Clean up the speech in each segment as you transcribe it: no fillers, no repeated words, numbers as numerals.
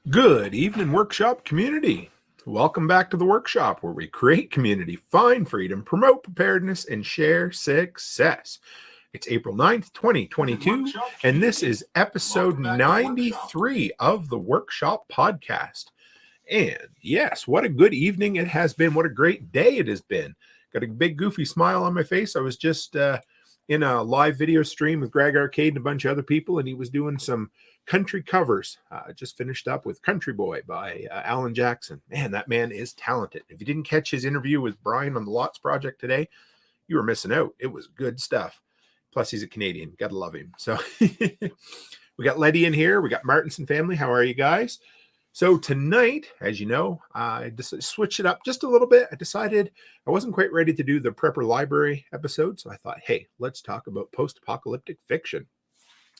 Good evening, workshop community. Welcome back to the workshop where we create community, find freedom, promote preparedness, and share success. It's April 9th, 2022, and this is episode 93 of the Workshop Podcast. And yes, what a good evening it has been. What a great day it has been. Got a big goofy smile on my face. I was just in a live video stream with Greg Arcade and a bunch of other people, and he was doing some country covers. Just finished up with Country Boy by Alan Jackson. Man, that man is talented. If you didn't catch his interview with Brian on the Lots Project today, you were missing out. It was good stuff. Plus, he's a Canadian. Gotta love him. So we got Letty in here. We got Martinson family. How are you guys? So tonight, as you know, I just switched it up just a little bit. I decided I wasn't quite ready to do the Prepper Library episode. So I thought, hey, let's talk about post-apocalyptic fiction.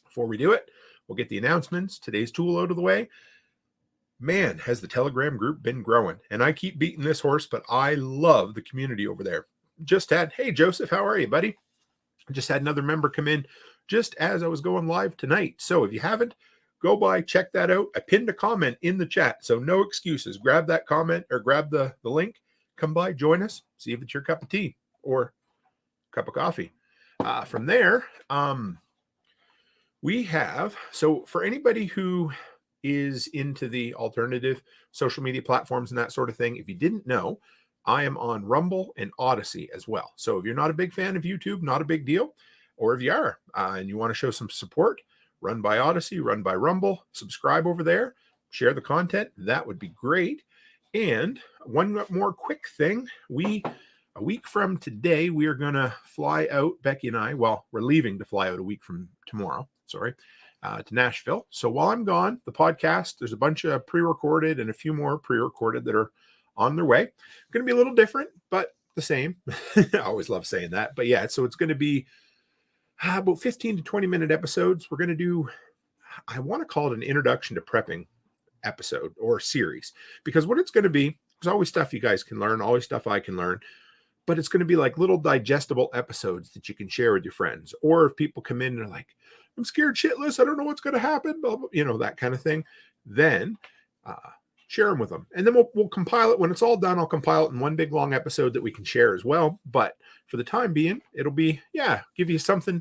Before we do it, we'll get the announcements. Today's tool out of the way. Man, has the Telegram group been growing. And I keep beating this horse, but I love the community over there. Hey, Joseph, how are you, buddy? Just had another member come in just as I was going live tonight. So if you haven't, go by, check that out. I pinned a comment in the chat, so no excuses. Grab that comment or grab the link. Come by, join us, see if it's your cup of tea or cup of coffee. From there, we have, so for anybody who is into the alternative social media platforms and that sort of thing, if you didn't know, I am on Rumble and Odyssey as well. So if you're not a big fan of YouTube, not a big deal. Or if you are and you want to show some support, run by Odyssey, run by Rumble, subscribe over there, share the content. That would be great. And one more quick thing. A week from today, we are going to fly out, Becky and I, well, we're leaving to fly out a week from tomorrow, to Nashville. So while I'm gone, the podcast, there's a bunch of pre-recorded and a few more pre-recorded that are on their way. Going to be a little different, but the same. I always love saying that. But yeah, so it's going to be about 15 to 20 minute episodes. We're going to do, I want to call it an introduction to prepping episode or series, because what it's going to be, there's always stuff you guys can learn, always stuff I can learn, but it's going to be like little digestible episodes that you can share with your friends. Or if people come in and are like, I'm scared shitless, I don't know what's going to happen, blah, blah, that kind of thing, then share them with them. And then we'll compile it. When it's all done, I'll compile it in one big long episode that we can share as well. But for the time being, it'll be, give you something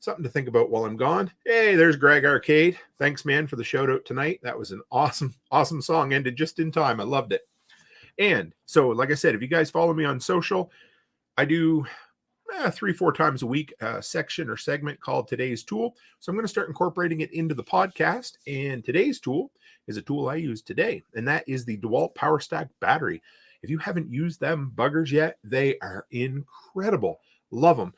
to think about while I'm gone. Hey, there's Greg Arcade. Thanks, man, for the shout out tonight. That was an awesome song. Ended just in time. I loved it. And so, like I said, if you guys follow me on social, I do 3-4 times a week a section or segment called Today's Tool. So I'm going to start incorporating it into the podcast. And today's tool is a tool I use today, and that is the Dewalt Power Stack battery. If you haven't used them buggers yet, they are incredible. Love them.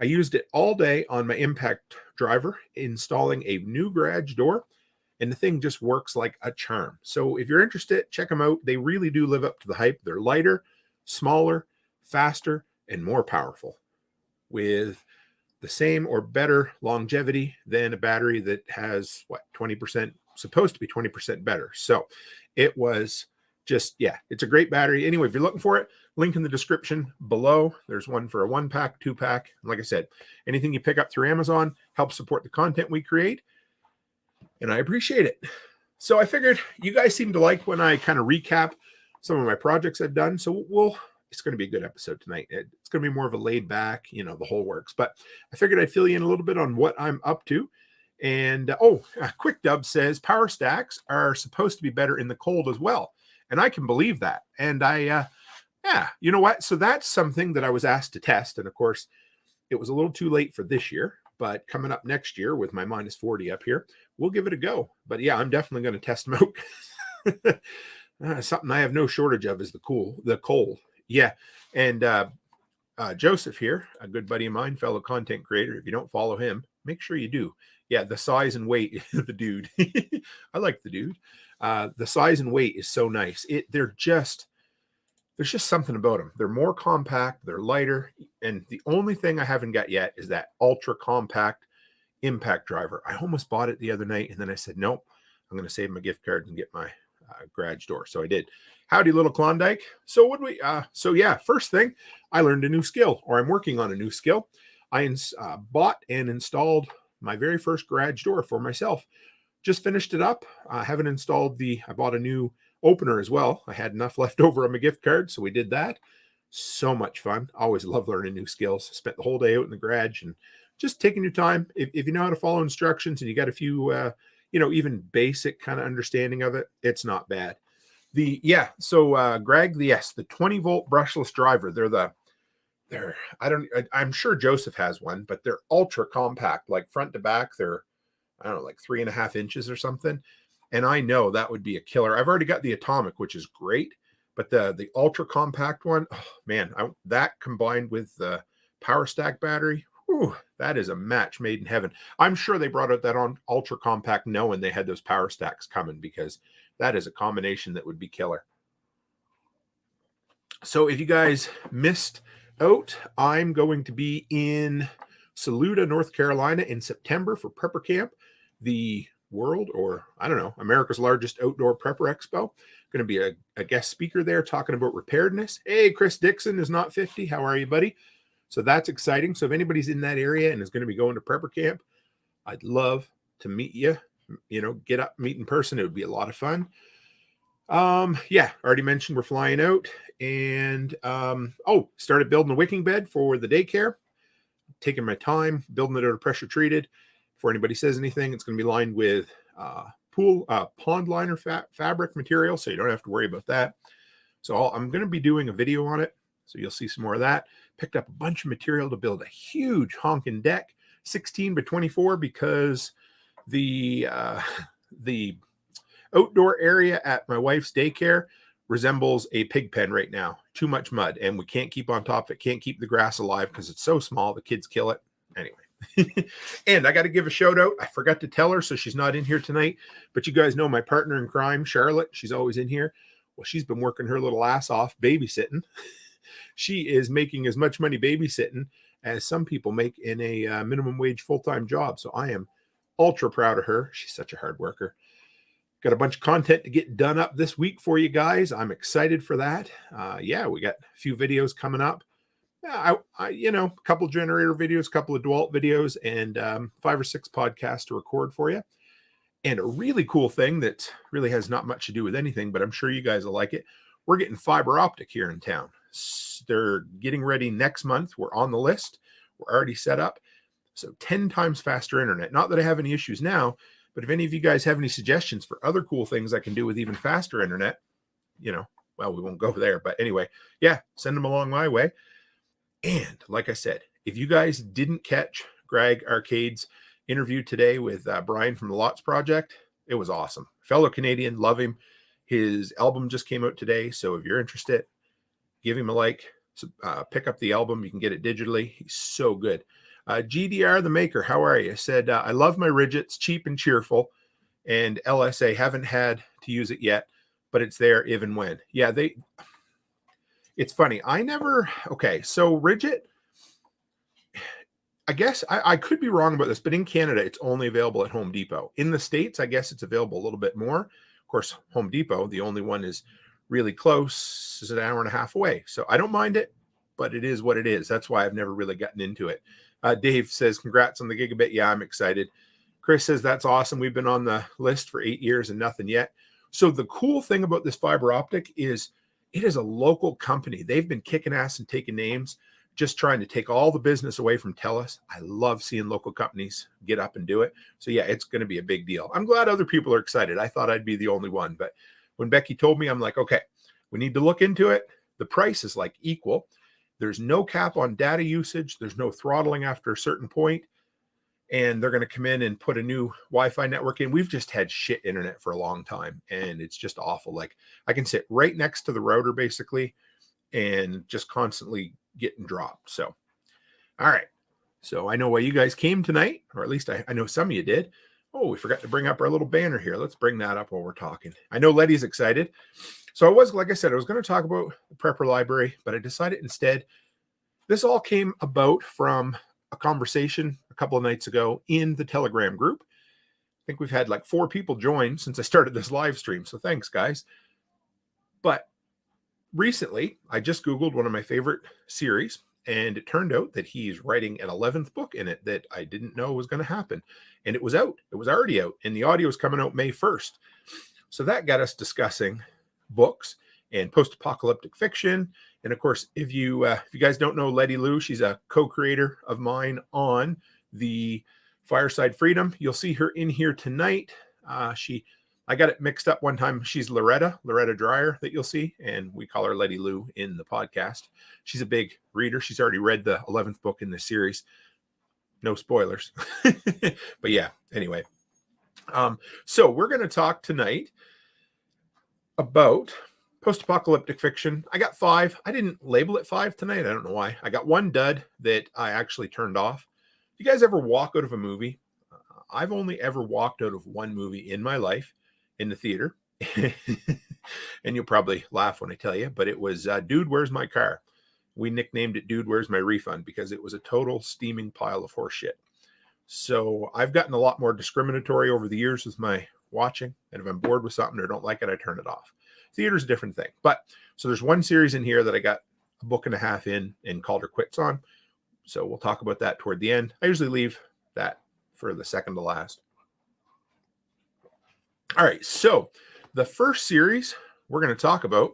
I used it all day on my impact driver, installing a new garage door, and the thing just works like a charm. So if you're interested, check them out. They really do live up to the hype. They're lighter, smaller, faster, and more powerful, with the same or better longevity than a battery that has 20%, supposed to be 20% better. So it was just, it's a great battery. Anyway, if you're looking for it, link in the description below. There's one for a 1-pack, 2-pack. And like I said, anything you pick up through Amazon helps support the content we create, and I appreciate it. So I figured you guys seem to like when I kind of recap some of my projects I've done. So it's going to be a good episode tonight. It's going to be more of a laid back, the whole works. But I figured I'd fill you in a little bit on what I'm up to. And, Quick Dub says power stacks are supposed to be better in the cold as well. And I can believe that. And you know what? So that's something that I was asked to test. And of course, it was a little too late for this year. But coming up next year with my minus 40 up here, we'll give it a go. But yeah, I'm definitely going to test them out. Something I have no shortage of is the cold. Yeah. And Joseph here, a good buddy of mine, fellow content creator. If you don't follow him, make sure you do. Yeah, the size and weight, the dude. I like the dude. The size and weight is so nice. There's just something about them. They're more compact, they're lighter, and the only thing I haven't got yet is that ultra compact impact driver. I almost bought it the other night, and then I said, nope, I'm going to save my gift card and get my garage door. So I did. Howdy, little Klondike. So first thing, I learned a new skill, or I'm working on a new skill. I bought and installed my very first garage door for myself just finished it up. I haven't installed I bought a new opener as well. I had enough left over on my gift card, so we did that. So much fun. Always love learning new skills. Spent the whole day out in the garage and just taking your time. If you know how to follow instructions and you got a few, even basic kind of understanding of it, it's not bad. Greg, the 20-volt brushless driver, I'm sure Joseph has one, but they're ultra compact, like front to back. They're, I don't know, like 3.5 inches or something. And I know that would be a killer. I've already got the atomic, which is great, but the ultra compact one, oh man, that combined with the power stack battery, whew, that is a match made in heaven. I'm sure they brought out that on ultra compact knowing they had those power stacks coming, because that is a combination that would be killer. So if you guys missed out, I'm going to be in Saluda, North Carolina in September for Prepper Camp, the world, or I don't know, America's largest outdoor prepper expo. Going to be a guest speaker there talking about preparedness. Hey, Chris Dixon is not 50. How are you, buddy? So that's exciting. So if anybody's in that area and is going to be going to Prepper Camp, I'd love to meet you. Get up, meet in person. It would be a lot of fun. Already mentioned we're flying out, and started building a wicking bed for the daycare. Taking my time, building it out of pressure treated. Before anybody says anything, it's going to be lined with pond liner fabric material, so you don't have to worry about that. So I'm going to be doing a video on it, so you'll see some more of that. Picked up a bunch of material to build a huge honking deck, 16 by 24, because the outdoor area at my wife's daycare resembles a pig pen right now. Too much mud, and we can't keep on top of it, can't keep the grass alive because it's so small, the kids kill it. Anyway. And I got to give a shout out. I forgot to tell her, so she's not in here tonight. But you guys know my partner in crime, Charlotte. She's always in here. Well, she's been working her little ass off babysitting. She is making as much money babysitting as some people make in a minimum wage full-time job. So I am ultra proud of her. She's such a hard worker. Got a bunch of content to get done up this week for you guys. I'm excited for that. We got a few videos coming up. A couple generator videos, a couple of Dewalt videos, and 5 or 6 podcasts to record for you. And a really cool thing that really has not much to do with anything, but I'm sure you guys will like it. We're getting fiber optic here in town. They're getting ready next month. We're on the list. We're already set up. So 10 times faster internet. Not that I have any issues now, but if any of you guys have any suggestions for other cool things I can do with even faster internet, we won't go there. But anyway, send them along my way. And like I said, if you guys didn't catch Greg Arcade's interview today with Brian from the Lots Project, it was awesome. Fellow Canadian, love him. His album just came out today. So if you're interested, give him a like, pick up the album. You can get it digitally. He's so good. GDR the Maker, how are you? Said, I love my Ridgets, cheap and cheerful. And LSA, haven't had to use it yet, but it's there even when. Yeah, it's funny. So Ridget, I guess I could be wrong about this, but in Canada, it's only available at Home Depot. In the States, I guess it's available a little bit more. Of course, Home Depot, the only one is really close, is an hour and a half away. So I don't mind it, but it is what it is. That's why I've never really gotten into it. Dave says, congrats on the gigabit. Yeah, I'm excited. Chris says, that's awesome. We've been on the list for 8 years and nothing yet. So the cool thing about this fiber optic is it is a local company. They've been kicking ass and taking names, just trying to take all the business away from TELUS. I love seeing local companies get up and do it. So yeah, it's going to be a big deal. I'm glad other people are excited. I thought I'd be the only one, but when Becky told me, I'm like, okay, we need to look into it. The price is like equal. There's no cap on data usage. There's no throttling after a certain point. And they're going to come in and put a new Wi-Fi network in. We've just had shit internet for a long time, and it's just awful. Like I can sit right next to the router basically and just constantly getting dropped. So, all right. So I know why you guys came tonight, or at least I know some of you did. Oh, we forgot to bring up our little banner here. Let's bring that up while we're talking. I know Letty's excited. So like I said, I was going to talk about the Prepper Library, but I decided instead, this all came about from a conversation a couple of nights ago in the Telegram group. I think we've had like 4 people join since I started this live stream. So thanks, guys. But recently, I just Googled one of my favorite series, And it turned out that he's writing an 11th book in it that I didn't know was going to happen. And it was out. It was already out. And the audio is coming out May 1st. So that got us discussing books and post-apocalyptic fiction. And of course, if you guys don't know Letty Lou, she's a co-creator of mine on the Fireside Freedom. You'll see her in here tonight. I got it mixed up one time. She's Loretta Dreyer that you'll see, and we call her Letty Lou in the podcast. She's a big reader. She's already read the 11th book in the series. No spoilers. But yeah, anyway. So we're going to talk tonight about post-apocalyptic fiction. I got 5. I didn't label it 5 tonight. I don't know why. I got one dud that I actually turned off. You guys ever walk out of a movie? I've only ever walked out of one movie in my life in the theater. And you'll probably laugh when I tell you, but it was Dude, Where's My Car? We nicknamed it Dude, Where's My Refund? Because it was a total steaming pile of horse shit. So I've gotten a lot more discriminatory over the years with my watching. And if I'm bored with something or don't like it, I turn it off. Theater's a different thing. But so there's one series in here that I got a book and a half in and called her quits on. So we'll talk about that toward the end. I usually leave that for the second to last. All right. So the first series we're going to talk about.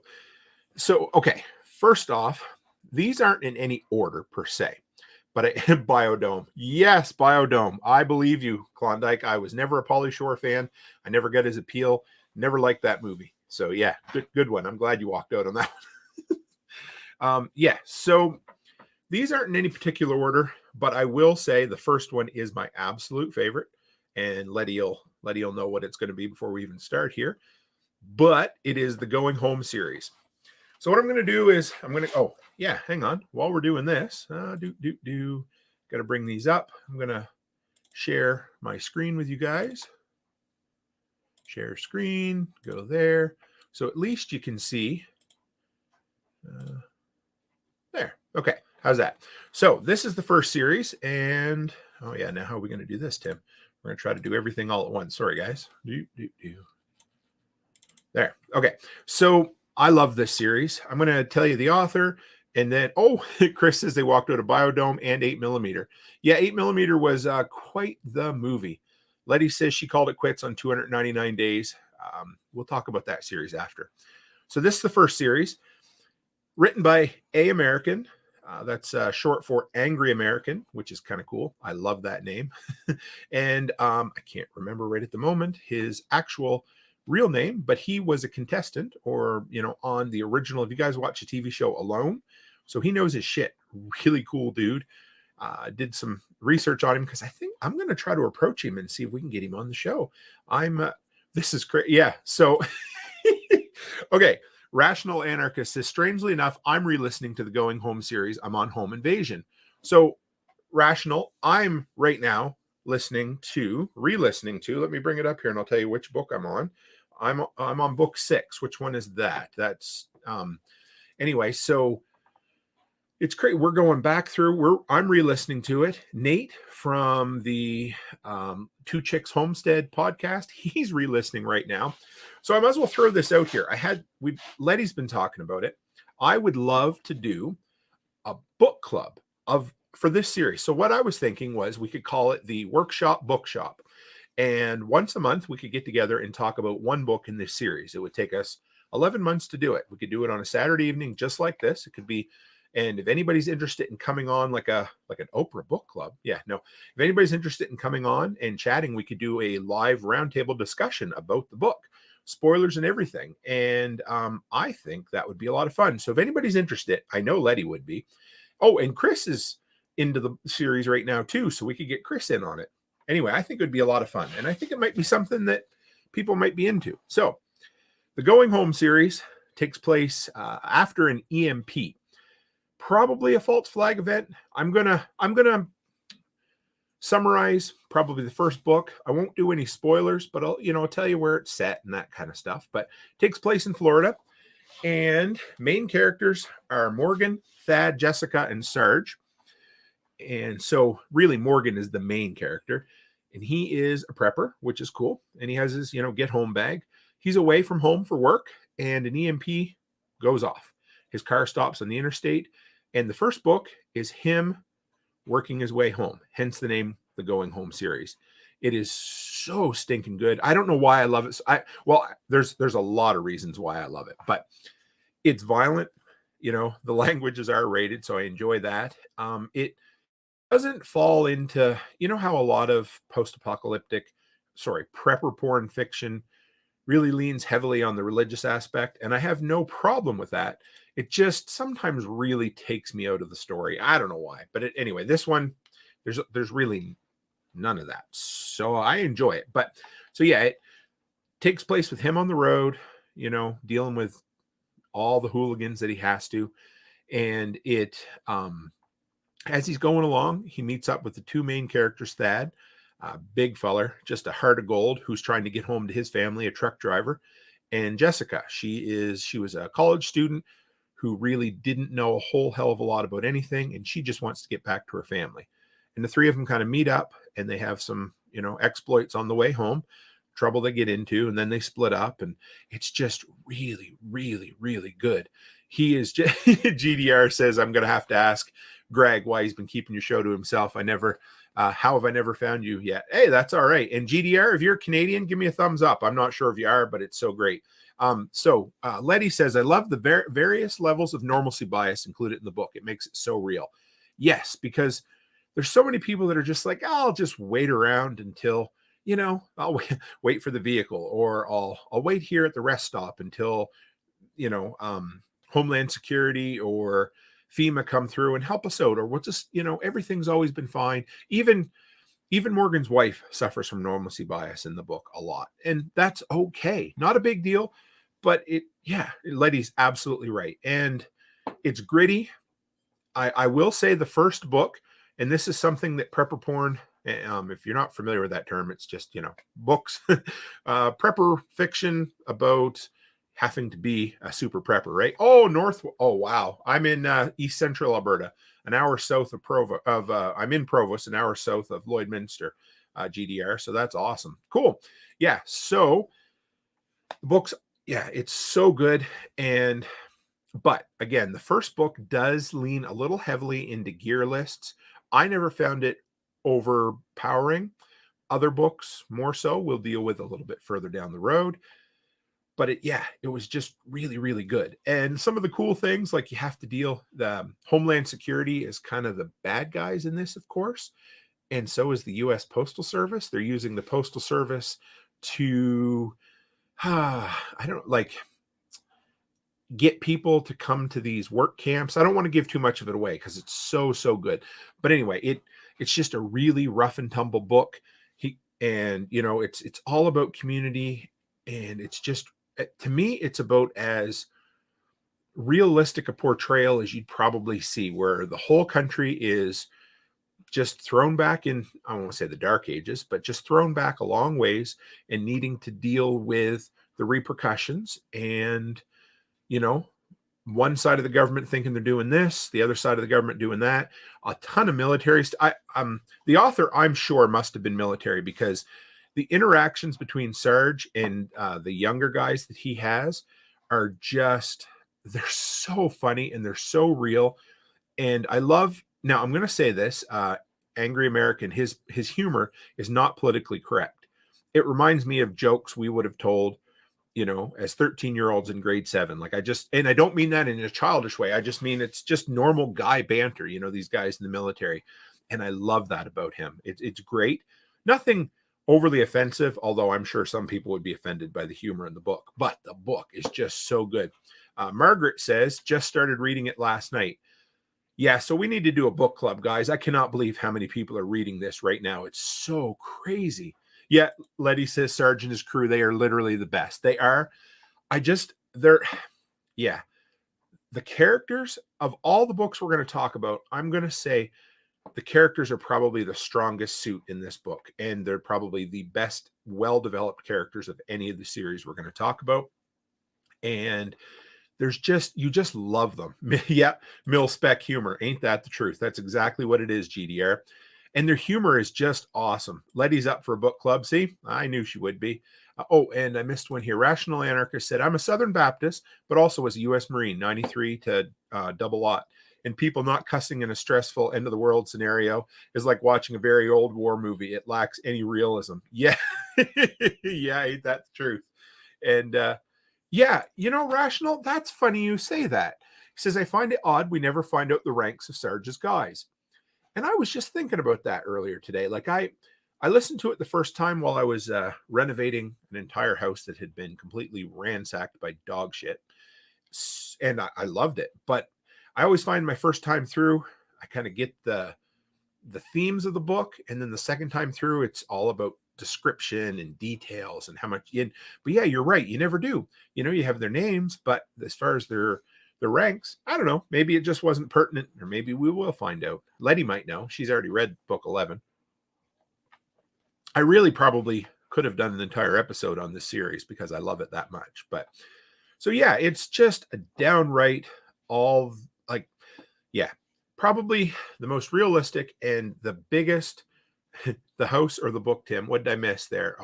So, okay. First off, these aren't in any order per se, but Biodome. Yes, Biodome. I believe you, Klondike. I was never a Pauly Shore fan. I never got his appeal. Never liked that movie. So yeah, good one. I'm glad you walked out on that one. Yeah. So these aren't in any particular order, but I will say the first one is my absolute favorite, and Letty will know what it's going to be before we even start here. But it is the Going Home series. So what I'm going to do is oh yeah, hang on. While we're doing this, got to bring these up. I'm going to share my screen with you guys. Share screen, go there. So at least you can see. There. Okay. How's that? So this is the first series. And oh yeah, now how are we going to do this, Tim? We're going to try to do everything all at once. Sorry, guys. There. Okay. So I love this series. I'm going to tell you the author. And then, oh, Chris says they walked out of Biodome and 8mm. Yeah, 8mm was quite the movie. Letty says she called it quits on 299 Days. We'll talk about that series after. So this is the first series, written by A. American. That's short for Angry American, which is kind of cool. I love that name. And I can't remember right at the moment his actual real name, but he was a contestant or, on the original. If you guys watch the TV show Alone, so he knows his shit. Really cool dude. Did some research on him because I think I'm going to try to approach him and see if we can get him on the show. This is great. Yeah. So, okay. Rational Anarchist says, strangely enough, I'm re-listening to the Going Home series. I'm on Home Invasion. So Rational, I'm right now re-listening to, let me bring it up here and I'll tell you which book I'm on. I'm on book 6. Which one is that? That's, anyway, so it's great. We're going back through. I'm re-listening to it. Nate from the Two Chicks Homestead podcast, he's re-listening right now. So I might as well throw this out here. Letty's been talking about it. I would love to do a book club for this series. So what I was thinking was we could call it the Workshop Bookshop. And once a month, we could get together and talk about one book in this series. It would take us 11 months to do it. We could do it on a Saturday evening, just like this. It could be. And if anybody's interested in coming on like an Oprah book club, if anybody's interested in coming on and chatting, we could do a live roundtable discussion about the book, spoilers and everything. And I think that would be a lot of fun. So if anybody's interested, I know Letty would be. Oh, and Chris is into the series right now too, so we could get Chris in on it. Anyway, I think it would be a lot of fun. And I think it might be something that people might be into. So the Going Home series takes place after an EMP. Probably a false flag event. I'm gonna summarize probably the first book. I won't do any spoilers, but I'll tell you where it's set and that kind of stuff. But it takes place in Florida, and main characters are Morgan, Thad, Jessica, and Sarge. And so really Morgan is the main character, and he is a prepper, which is cool. And he has his get home bag. He's away from home for work, and an EMP goes off. His car stops on the interstate. And the first book is him working his way home, hence the name, the Going Home series. It is so stinking good. I don't know why I love it. There's a lot of reasons why I love it, but it's violent. The language is R-rated, so I enjoy that. It doesn't fall into, how a lot of prepper porn fiction really leans heavily on the religious aspect, and I have no problem with that. It just sometimes really takes me out of the story. I don't know why, but anyway, this one, there's really none of that, so I enjoy it. But so yeah, it takes place with him on the road, dealing with all the hooligans that he has to, and it as he's going along, he meets up with the two main characters, Thad, big feller, just a heart of gold, who's trying to get home to his family, a truck driver, and Jessica. She was a college student who really didn't know a whole hell of a lot about anything, and she just wants to get back to her family. And the three of them kind of meet up, and they have some, exploits on the way home, trouble they get into, and then they split up, and it's just really, really, really good. He is just, GDR says, I'm going to have to ask Greg why he's been keeping your show to himself. How have I never found you yet? Hey, that's all right. And GDR, if you're Canadian, give me a thumbs up. I'm not sure if you are, but it's so great. Letty says, I love the various levels of normalcy bias included in the book. It makes it so real. Yes, because there's so many people that are just like, I'll just wait around until, I'll wait for the vehicle, or I'll wait here at the rest stop until, Homeland Security or FEMA come through and help us out, or we'll just, everything's always been fine. Even Morgan's wife suffers from normalcy bias in the book a lot, and that's okay. Not a big deal, but Letty's absolutely right. And it's gritty. I will say the first book, and this is something that prepper porn, if you're not familiar with that term, it's just, books, prepper fiction about having to be a super prepper, right? Oh, wow. I'm in East Central Alberta, an hour south of Provost. I'm in Provost, an hour south of Lloydminster, GDR. So that's awesome. Cool. Yeah. So the books, it's so good. But again, the first book does lean a little heavily into gear lists. I never found it overpowering. Other books more so, we'll deal with a little bit further down the road. But it was just really, really good. And some of the cool things, like you have to the Homeland Security is kind of the bad guys in this, of course. And so is the U.S. Postal Service. They're using the Postal Service to, get people to come to these work camps. I don't want to give too much of it away because it's so, so good. But anyway, it's just a really rough and tumble book. It's all about community, and it's just, to me, it's about as realistic a portrayal as you'd probably see, where the whole country is just thrown back in, I don't want to say the dark ages, but just thrown back a long ways and needing to deal with the repercussions. And, one side of the government thinking they're doing this, the other side of the government doing that, a ton of military. The author, I'm sure, must have been military, because the interactions between Sarge and the younger guys that he has are just, they're so funny and they're so real. And I love, now I'm going to say this, Angry American, his humor is not politically correct. It reminds me of jokes we would have told, as 13-year-olds in grade 7. And I don't mean that in a childish way. I just mean it's just normal guy banter, these guys in the military. And I love that about him. It's great. Nothing overly offensive, although I'm sure some people would be offended by the humor in the book. But the book is just so good. Margaret says, just started reading it last night. Yeah, so we need to do a book club, guys. I cannot believe how many people are reading this right now. It's so crazy. Yeah, Letty says Sarge and his crew, they are literally the best. They are. The characters of all the books we're going to talk about, I'm going to say the characters are probably the strongest suit in this book, and they're probably the best well-developed characters of any of the series we're going to talk about. And you just love them. Yeah, mil-spec humor. Ain't that the truth? That's exactly what it is, GDR. And their humor is just awesome. Letty's up for a book club. See, I knew she would be. And I missed one here. Rational Anarchist said, I'm a Southern Baptist, but also was a U.S. Marine, 93 to double aught. and people not cussing in a stressful end of the world scenario is like watching a very old war movie. It lacks any realism. Yeah. Yeah, ain't that the truth? And yeah, Rational, that's funny you say that. He says, I find it odd we never find out the ranks of Sarge's guys. And I was just thinking about that earlier today. Like I listened to it the first time while I was renovating an entire house that had been completely ransacked by dog shit. And I loved it. But I always find my first time through, I kind of get the themes of the book. And then the second time through, it's all about description and details and how much. But yeah, you're right. You never do. You have their names, but as far as their ranks, I don't know. Maybe it just wasn't pertinent, or maybe we will find out. Letty might know. She's already read book 11. I really probably could have done an entire episode on this series because I love it that much. But so yeah, it's just a downright probably the most realistic and the biggest. The house or the book, Tim? What did I miss there?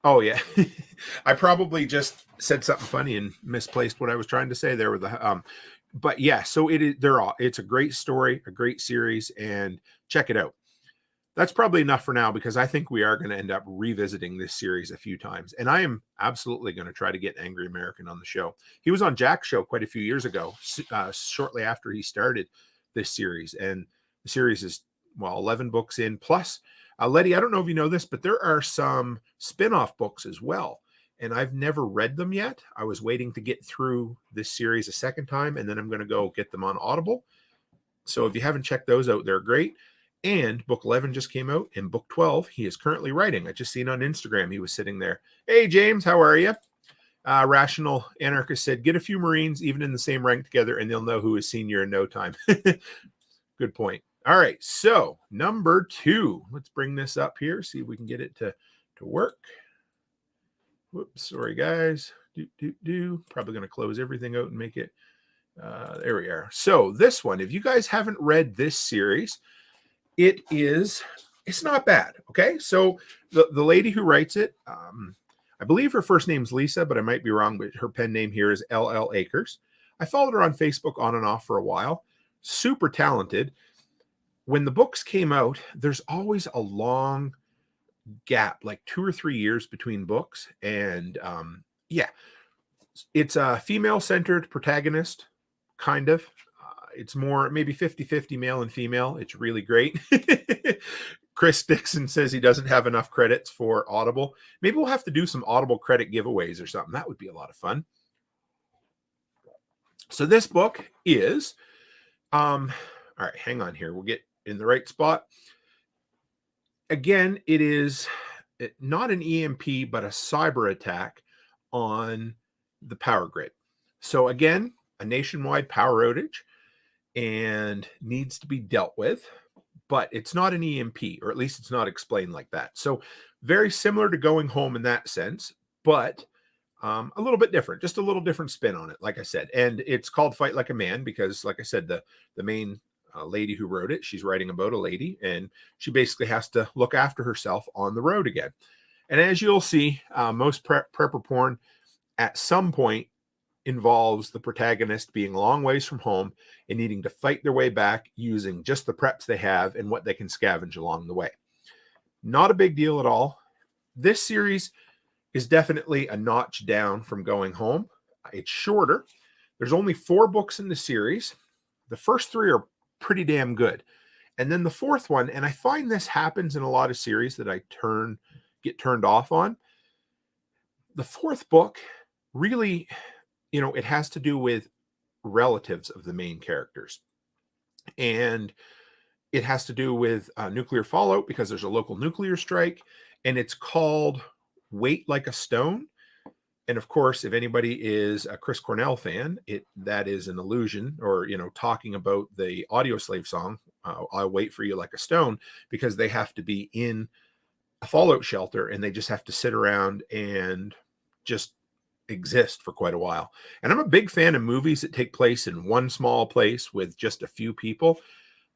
Oh yeah. I probably just said something funny and misplaced what I was trying to say there with the but yeah, so it's a great story, a great series, and check it out. That's probably enough for now because I think we are going to end up revisiting this series a few times. And I am absolutely going to try to get Angry American on the show. He was on Jack's show quite a few years ago, shortly after he started this series. And the series is 11 books in. Plus, Letty, I don't know if you know this, but there are some spin-off books as well. And I've never read them yet. I was waiting to get through this series a second time, and then I'm going to go get them on Audible. So if you haven't checked those out, they're great. And book 11 just came out, and book 12, he is currently writing. I just seen on Instagram, he was sitting there. Hey, James, how are you? Rational Anarchist said, get a few Marines, even in the same rank together, and they'll know who is senior in no time. Good point. All right, so number 2. Let's bring this up here, see if we can get it to work. Whoops, sorry, guys. Probably going to close everything out and make it. There we are. So this one, if you guys haven't read this series, it's not bad. Okay, so the lady who writes it, I believe her first name's Lisa, but I might be wrong, but her pen name here is LL Akers. I followed her on Facebook on and off for a while. Super talented. When the books came out, there's always a long gap, like 2 or 3 years between books. And yeah, it's a female-centered protagonist, kind of. It's more maybe 50-50 male and female. It's really great. Chris Dixon says he doesn't have enough credits for Audible. Maybe we'll have to do some Audible credit giveaways or something. That would be a lot of fun. So this book is, all right, hang on here. We'll get in the right spot. Again, it is not an EMP, but a cyber attack on the power grid. So again, a nationwide power outage and needs to be dealt with, but it's not an EMP, or at least it's not explained like that. So very similar to Going Home in that sense, but a little bit different, just a little different spin on it, like I said. And it's called Fight Like a Man because, like I said, the main lady who wrote it, she's writing about a lady, and she basically has to look after herself on the road again. And as you'll see, most prepper porn at some point involves the protagonist being a long ways from home and needing to fight their way back using just the preps they have and what they can scavenge along the way. Not a big deal at all. This series is definitely a notch down from Going Home. It's shorter. There's only 4 books in the series. The first 3 are pretty damn good. And then the 4th one, and I find this happens in a lot of series that I get turned off on. The 4th book really, it has to do with relatives of the main characters. And it has to do with nuclear fallout because there's a local nuclear strike, and it's called Wait Like a Stone. And of course, if anybody is a Chris Cornell fan, that is an allusion, or talking about the Audioslave song, I'll Wait for You Like a Stone, because they have to be in a fallout shelter and they just have to sit around and just exist for quite a while. And I'm a big fan of movies that take place in one small place with just a few people,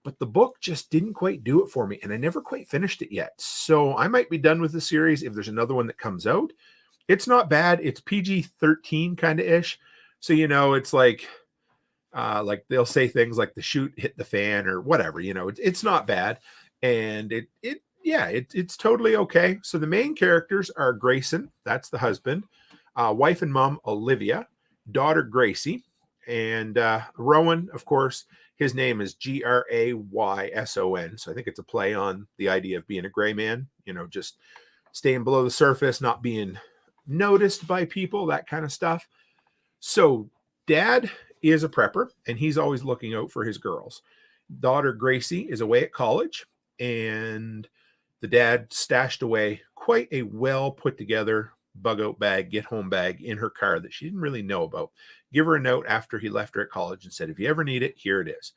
but the book just didn't quite do it for me, and I never quite finished it yet. So I might be done with the series if there's another one that comes out. It's not bad. It's PG-13 kind of ish. So, it's like Like they'll say things like the shoot hit the fan or whatever, it's not bad. And it's totally okay. So the main characters are Grayson, that's the husband, wife and mom, Olivia, daughter, Gracie, and Rowan, of course, his name is Grayson. So I think it's a play on the idea of being a gray man, just staying below the surface, not being noticed by people, that kind of stuff. So dad is a prepper and he's always looking out for his girls. Daughter Gracie is away at college, and the dad stashed away quite a well put together bug out bag, get home bag in her car that she didn't really know about. Give her a note after he left her at college and said, if you ever need it, here it is.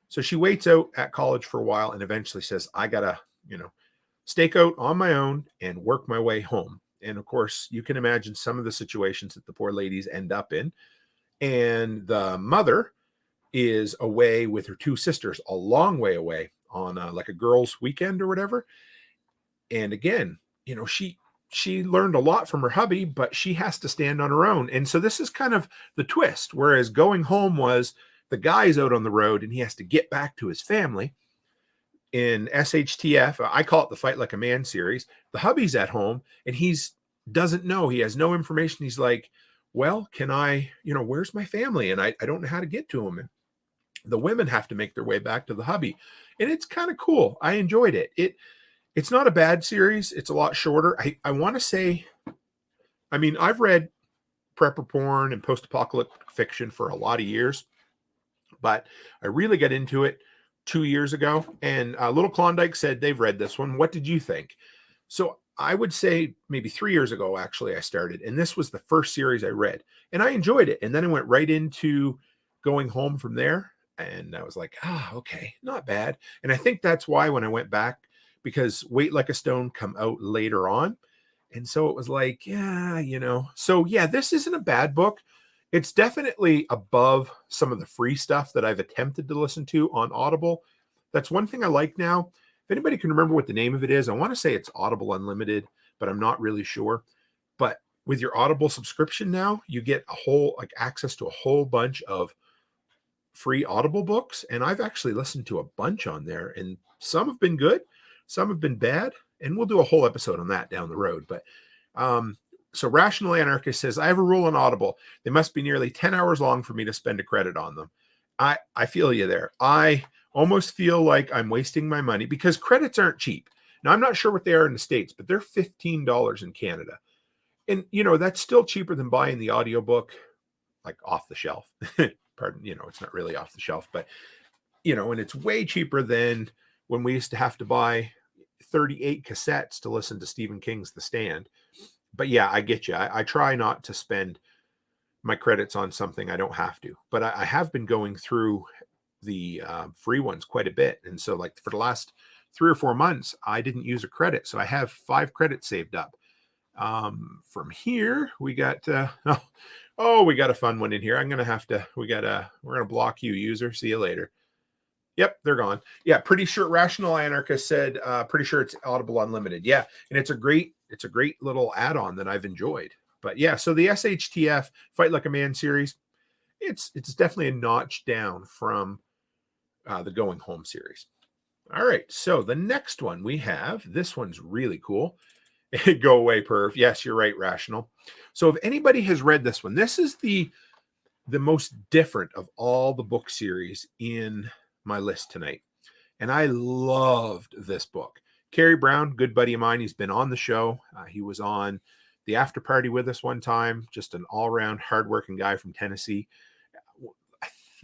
So she waits out at college for a while and eventually says, I gotta, stake out on my own and work my way home. And of course, you can imagine some of the situations that the poor ladies end up in. And the mother is away with her two sisters, a long way away on like a girls' weekend or whatever. And again, she learned a lot from her hubby, but she has to stand on her own. And so this is kind of the twist. Whereas going home was the guy's out on the road and he has to get back to his family. In SHTF, I call it the Fight Like a Man series. The hubby's at home and doesn't know. He has no information. He's like, well, can I, where's my family? And I don't know how to get to them. And the women have to make their way back to the hubby. And it's kind of cool. I enjoyed it. It's not a bad series. It's a lot shorter. I want to say, I've read prepper porn and post-apocalyptic fiction for a lot of years, but I really got into it 2 years ago. And Little Klondike said they've read this one. What did you think? So I would say maybe 3 years ago, actually, I started. And this was the first series I read. And I enjoyed it. And then I went right into going home from there. And I was like, okay, not bad. And I think that's why when I went back, because Wait Like a Stone come out later on. And so it was like, So yeah, this isn't a bad book. It's definitely above some of the free stuff that I've attempted to listen to on Audible. That's one thing I like now. If anybody can remember what the name of it is, I want to say it's Audible Unlimited, but I'm not really sure. But with your Audible subscription now, you get access to a whole bunch of free Audible books. And I've actually listened to a bunch on there, and some have been good, some have been bad. And we'll do a whole episode on that down the road. But so Rational Anarchist says, I have a rule on Audible. They must be nearly 10 hours long for me to spend a credit on them. I feel you there. I almost feel like I'm wasting my money because credits aren't cheap. Now, I'm not sure what they are in the States, but they're $15 in Canada. And, that's still cheaper than buying the audiobook, like off the shelf. Pardon, it's not really off the shelf, but, and it's way cheaper than when we used to have to buy 38 cassettes to listen to Stephen King's The Stand. But yeah, I get you. I try not to spend my credits on something I don't have to, but I have been going through the free ones quite a bit. And so like for the last 3 or 4 months, I didn't use a credit. So I have 5 credits saved up. From here, we got, we got a fun one in here. We're going to block you, user. See you later. Yep, they're gone. Yeah, pretty sure Rational Anarchist said, pretty sure it's Audible Unlimited. Yeah, and it's a great little add-on that I've enjoyed. But yeah, so the SHTF Fight Like a Man series, it's definitely a notch down from the Going Home series. All right, so the next one we have, this one's really cool. Go away, perv. Yes, you're right, Rational. So if anybody has read this one, this is the most different of all the book series in my list tonight. And I loved this book. Kerry Brown, good buddy of mine, he's been on the show. He was on the after party with us one time, just an all-around hardworking guy from Tennessee.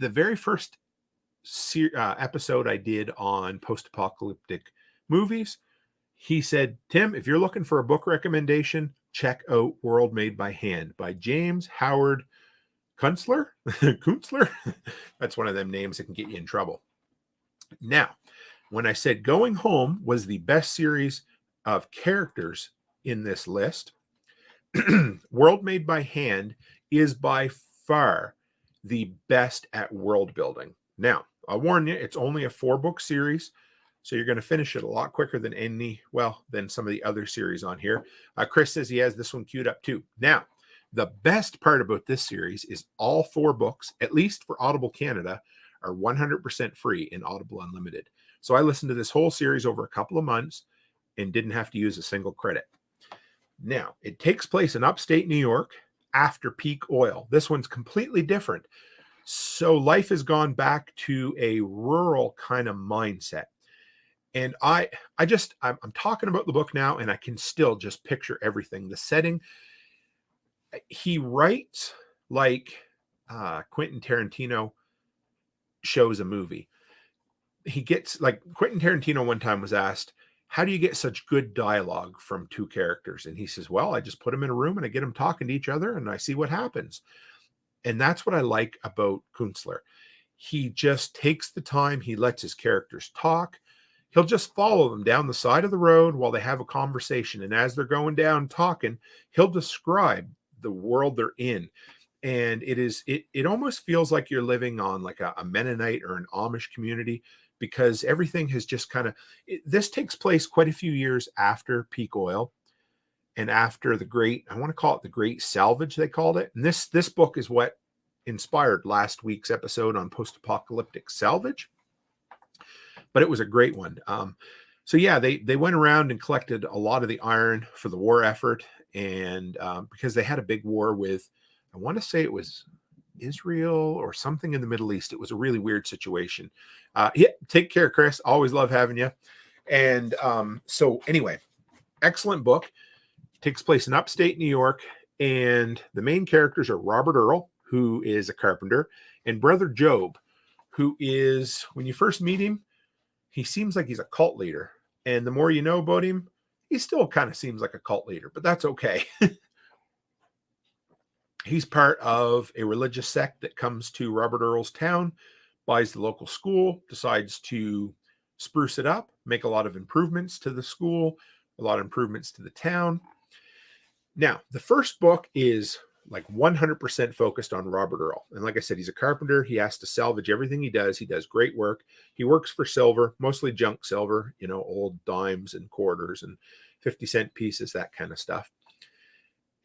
The very first episode I did on post-apocalyptic movies, he said, Tim, if you're looking for a book recommendation, check out World Made by Hand by James Howard Kunstler. Kunstler? That's one of them names that can get you in trouble. Now, when I said Going Home was the best series of characters in this list, World Made by Hand is by far the best at world building. Now, I'll warn you, it's only a 4-book series, so you're going to finish it a lot quicker than some of the other series on here. Chris says he has this one queued up too. Now, The best part about this series is all 4 books, at least for Audible Canada, are 100% free in Audible Unlimited. So I listened to this whole series over a couple of months and didn't have to use a single credit. Now, it takes place in upstate New York after peak oil. This one's completely different. So life has gone back to a rural kind of mindset. And I'm talking about the book now, and I can still just picture everything. The setting, he writes like Quentin Tarantino shows a movie. He gets, like, Quentin Tarantino one time was asked, how do you get such good dialogue from 2 characters? And he says, well, I just put them in a room and I get them talking to each other and I see what happens. And that's what I like about Kunstler. He just takes the time. He lets his characters talk. He'll just follow them down the side of the road while they have a conversation. And as they're going down talking, he'll describe the world they're in. And it almost feels like you're living on like a Mennonite or an Amish community, because everything has just kind of, this takes place quite a few years after peak oil and after the great, I want to call it the great salvage, they called it. And this book is what inspired last week's episode on post-apocalyptic salvage, but it was a great one. So yeah, they went around and collected a lot of the iron for the war effort. And because they had a big war with, I want to say it was Israel or something in the Middle East. It was a really weird situation. Yeah, take care, Chris. Always love having you. And so anyway, excellent book. Takes place in upstate New York. And the main characters are Robert Earl, who is a carpenter, and Brother Job, who is, when you first meet him, he seems like he's a cult leader. And the more you know about him, he still kind of seems like a cult leader, but that's okay. He's part of a religious sect that comes to Robert Earl's town, buys the local school, decides to spruce it up, make a lot of improvements to the school, a lot of improvements to the town. Now, the first book is like 100% focused on Robert Earl. And like I said, he's a carpenter. He has to salvage everything he does. He does great work. He works for silver, mostly junk silver, old dimes and quarters and 50-cent pieces, that kind of stuff.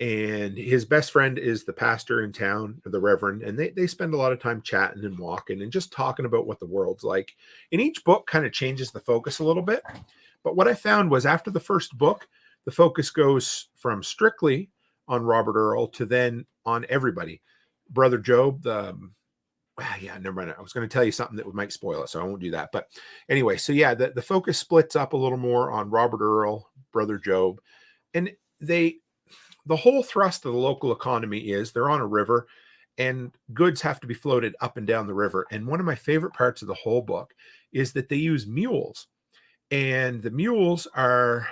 And his best friend is the pastor in town, the Reverend, and they spend a lot of time chatting and walking and just talking about what the world's like. And each book kind of changes the focus a little bit. But what I found was after the first book, the focus goes from strictly on Robert Earl to then on everybody. Brother Job, never mind. I was going to tell you something that might spoil it, so I won't do that. But anyway, so yeah, the focus splits up a little more on Robert Earl, Brother Job, and the whole thrust of the local economy is they're on a river and goods have to be floated up and down the river. And one of my favorite parts of the whole book is that they use mules. And the mules are,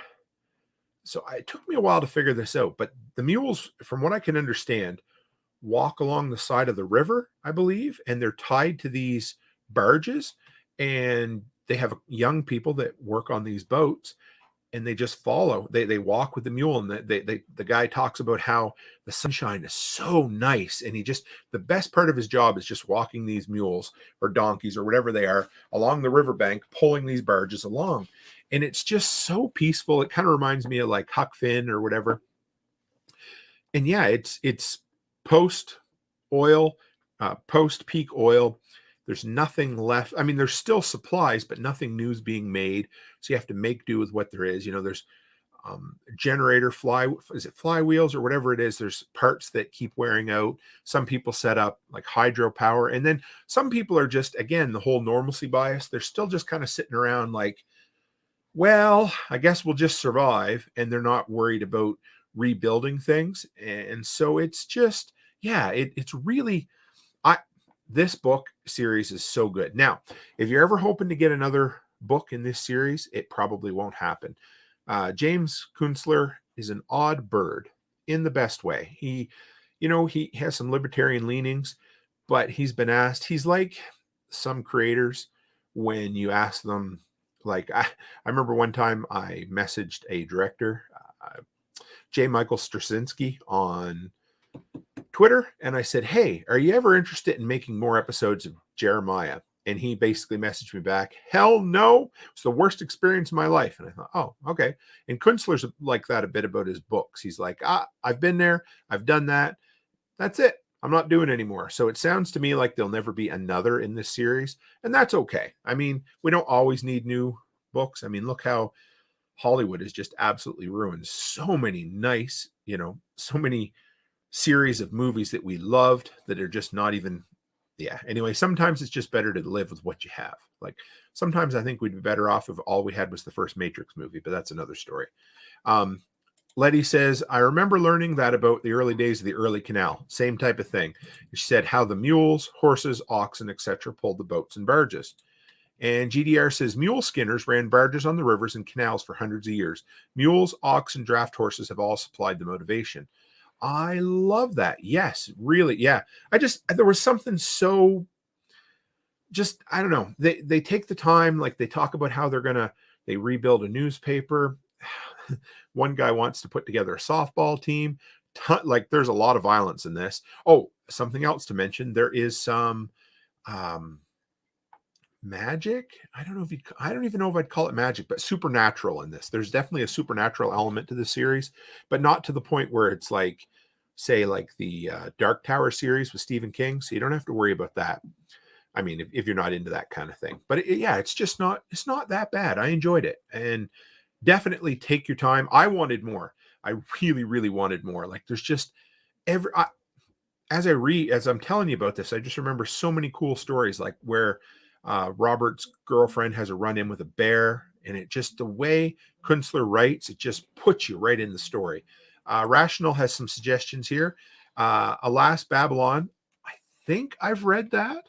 so it took me a while to figure this out, but the mules, from what I can understand, walk along the side of the river, I believe, and they're tied to these barges, and they have young people that work on these boats. And they just follow. They walk with the mule, and the guy talks about how the sunshine is so nice, and the best part of his job is just walking these mules or donkeys or whatever they are along the riverbank, pulling these barges along, and it's just so peaceful. It kind of reminds me of like Huck Finn or whatever. And yeah, it's post oil, post peak oil. There's nothing left. I mean, there's still supplies, but nothing new is being made. So you have to make do with what there is. There's generator flywheels or whatever it is. There's parts that keep wearing out. Some people set up like hydropower. And then some people are just, again, the whole normalcy bias. They're still just kind of sitting around like, well, I guess we'll just survive. And they're not worried about rebuilding things. And so it's just, yeah, it's really, this book series is so good. Now, if you're ever hoping to get another book in this series, it probably won't happen. James Kunstler is an odd bird in the best way. He has some libertarian leanings, but he's been asked, he's like some creators when you ask them, like, I remember one time I messaged a director, J. Michael Straczynski, on Twitter, and I said, hey, are you ever interested in making more episodes of Jeremiah? And he basically messaged me back, hell no, it's the worst experience of my life. And I thought, oh, okay. And Kunstler's like that a bit about his books. He's like, I've been there, I've done that. That's it. I'm not doing anymore. So it sounds to me like there'll never be another in this series, and that's okay. I mean, we don't always need new books. I mean, look how Hollywood has just absolutely ruined so many nice, so many series of movies that we loved that are just not even. Yeah. Anyway, sometimes it's just better to live with what you have. Like sometimes I think we'd be better off if all we had was the first Matrix movie, but that's another story. Letty says, I remember learning that about the early days of the early canal. Same type of thing. She said how the mules, horses, oxen, etc. pulled the boats and barges. And GDR says mule skinners ran barges on the rivers and canals for hundreds of years. Mules, oxen, draft horses have all supplied the motivation. I love that. Yes, really. Yeah. There was something so just, I don't know. They take the time, like they talk about how they rebuild a newspaper. One guy wants to put together a softball team. Like there's a lot of violence in this. Oh, something else to mention. There is some magic. I don't even know if I'd call it magic, but supernatural in this. There's definitely a supernatural element to the series, but not to the point where it's like, say, like the Dark Tower series with Stephen King. So you don't have to worry about that. I mean, if you're not into that kind of thing, but it's not that bad. I enjoyed it, and definitely take your time. I wanted more. I really, really wanted more. Like there's just as I'm telling you about this, I just remember so many cool stories, like where Robert's girlfriend has a run-in with a bear, and it just, the way Kunstler writes, it just puts you right in the story. Rational has some suggestions here. Alas, Babylon. I think I've read that.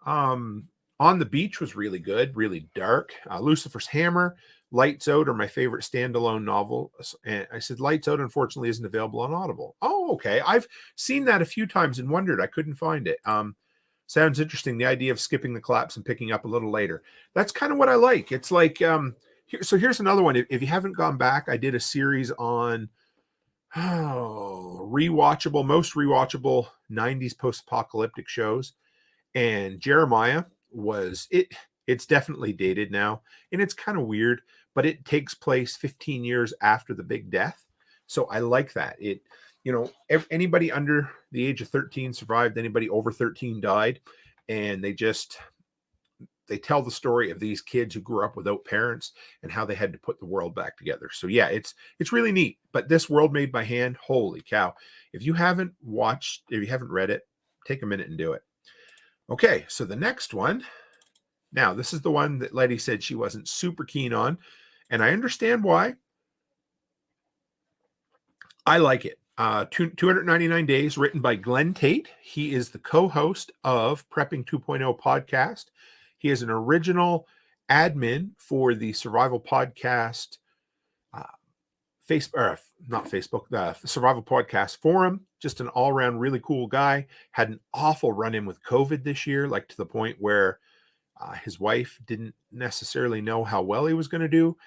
On the Beach was really good, really dark. Lucifer's Hammer, Lights Out are my favorite standalone novel. And I said Lights Out, unfortunately, isn't available on Audible. Oh, okay. I've seen that a few times and wondered. I couldn't find it. Sounds interesting. The idea of skipping the collapse and picking up a little later. That's kind of what I like. It's like, here's another one. If you haven't gone back, I did a series on most rewatchable 90s post-apocalyptic shows. And Jeremiah it's definitely dated now, and it's kind of weird, but it takes place 15 years after the big death. So I like that. Anybody under the age of 13 survived, anybody over 13 died, and they tell the story of these kids who grew up without parents and how they had to put the world back together. So yeah, it's really neat. But this World Made by Hand, holy cow. If you haven't read it, take a minute and do it. Okay, so the next one. Now, this is the one that Letty said she wasn't super keen on, and I understand why. I like it. 299 Days, written by Glenn Tate. He is the co-host of Prepping 2.0 podcast. He is an original admin for the Survival Podcast the Survival Podcast forum. Just an all-around really cool guy. Had an awful run-in with COVID this year, like to the point where his wife didn't necessarily know how well he was going to do.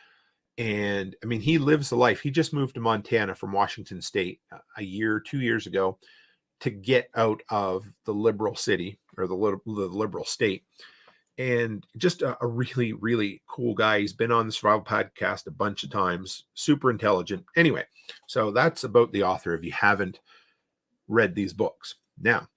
And I mean, he lives the life. He just moved to Montana from Washington State 2 years ago to get out of the liberal city, or the liberal state. And just a really, really cool guy. He's been on the Survival Podcast a bunch of times. Super intelligent. Anyway, so that's about the author if you haven't read these books. Now,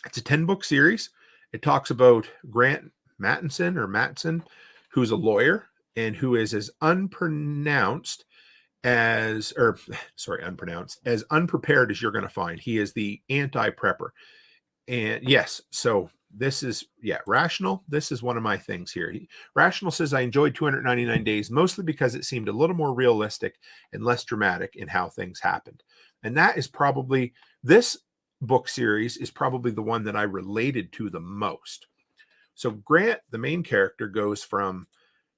it's a 10-book series. It talks about Grant Matson, who's a lawyer and who is as unprepared as you're going to find. He is the anti-prepper. And yes, so this is, Rational. This is one of my things here. Rational says, I enjoyed 299 Days, mostly because it seemed a little more realistic and less dramatic in how things happened. And that is probably, this book series is probably the one that I related to the most. So Grant, the main character, goes from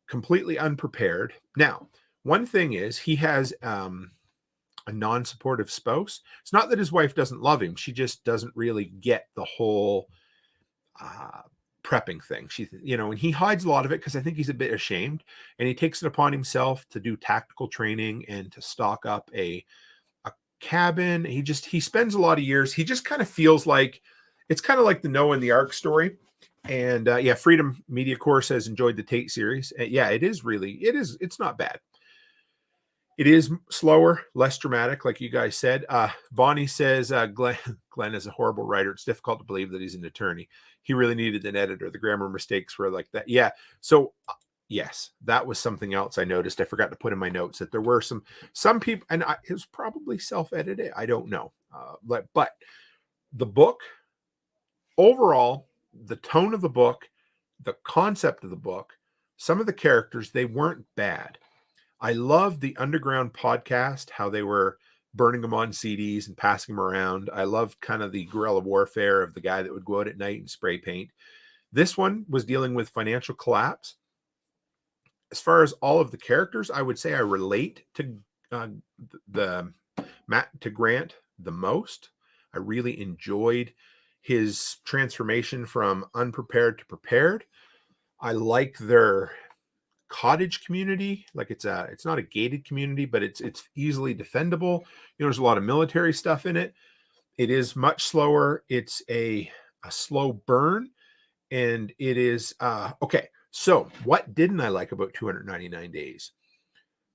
completely unprepared. Now, one thing is he has a non-supportive spouse. It's not that his wife doesn't love him. She just doesn't really get the whole prepping thing. And he hides a lot of it because I think he's a bit ashamed, and he takes it upon himself to do tactical training and to stock up a cabin. He spends a lot of years. He just kind of feels like it's kind of like the Noah and the Ark story. And Freedom Media Corps has enjoyed the Tate series. It's not bad. It is slower, less dramatic, like you guys said. Bonnie says Glenn is a horrible writer. It's difficult to believe that he's an attorney. He really needed an editor. The grammar mistakes were like that. Yeah. So yes, that was something else I noticed. I forgot to put in my notes that there were some people, and it was probably self-edited. I don't know. But the book overall, the tone of the book, the concept of the book, some of the characters, they weren't bad. I loved the Underground podcast, how they were burning them on CDs and passing them around. I loved kind of the guerrilla warfare of the guy that would go out at night and spray paint. This one was dealing with financial collapse. As far as all of the characters, I would say I relate to Grant the most. I really enjoyed his transformation from unprepared to prepared. I like their cottage community. Like it's not a gated community, but it's easily defendable. There's a lot of military stuff in it. It is much slower. It's a slow burn, and it is okay. So what didn't I like about 299 days?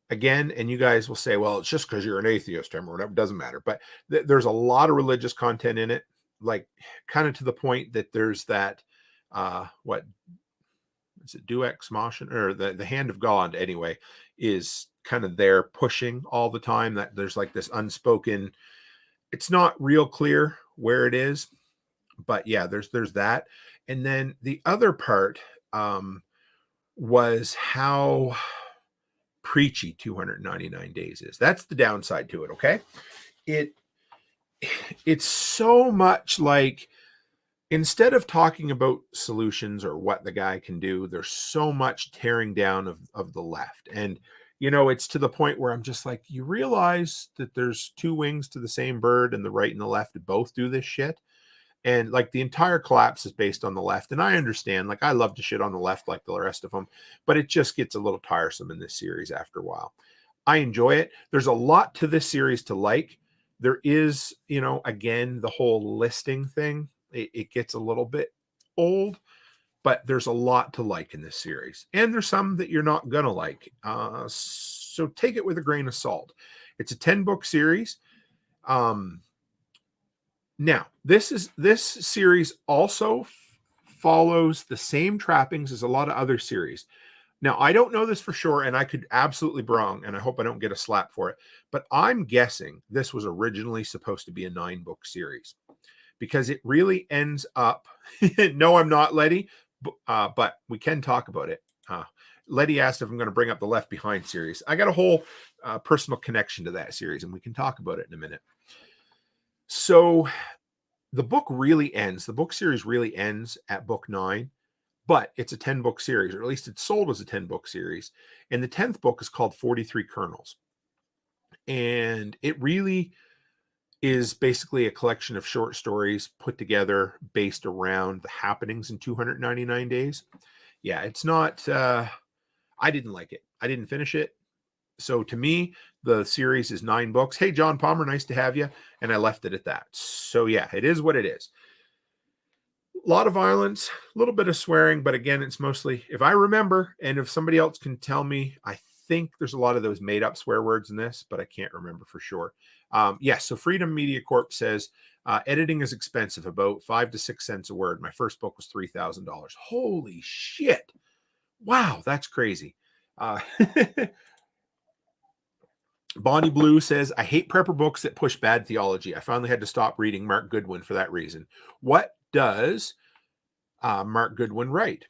Again, and you guys will say, well, it's just because you're an atheist, Tim, or whatever. It doesn't matter. But there's a lot of religious content in it, like kind of to the point that there's that what is it, Duex Motion, or the hand of God anyway, is kind of there pushing all the time. That there's like this unspoken, it's not real clear where it is, but yeah, there's that. And then the other part was how preachy 299 days is. That's the downside to it. Okay. It's so much like, instead of talking about solutions or what the guy can do, there's so much tearing down of the left. And, it's to the point where I'm just like, you realize that there's two wings to the same bird, and the right and the left both do this shit. And like the entire collapse is based on the left. And I understand, like I love to shit on the left like the rest of them, but it just gets a little tiresome in this series after a while. I enjoy it. There's a lot to this series to like. There is, again, the whole listing thing. It gets a little bit old, but there's a lot to like in this series. And there's some that you're not going to like. So take it with a grain of salt. It's a 10-book series. Now, this series also follows the same trappings as a lot of other series. Now, I don't know this for sure, and I could absolutely be wrong, and I hope I don't get a slap for it, but I'm guessing this was originally supposed to be a 9-book series, because it really ends up no, I'm not, Letty, but we can talk about it. Letty asked if I'm going to bring up the Left Behind series. I got a whole personal connection to that series, and we can talk about it in a minute. So the book series really ends at book 9, but it's a 10-book series, or at least it's sold as a 10-book series. And the 10th book is called 43 Kernels. And it really is basically a collection of short stories put together based around the happenings in 299 days. Yeah, it's not, I didn't like it. I didn't finish it. So to me, the series is 9 books. Hey, John Palmer, nice to have you. And I left it at that. So yeah, it is what it is. A lot of violence, a little bit of swearing, but again, it's mostly, if I remember, and if somebody else can tell me, I think there's a lot of those made up swear words in this, but I can't remember for sure. So Freedom Media Corp says, editing is expensive, about 5 to 6 cents a word. My first book was $3,000. Holy shit. Wow, that's crazy. Bonnie Blue says, I hate prepper books that push bad theology. I finally had to stop reading Mark Goodwin for that reason. What does Mark Goodwin write?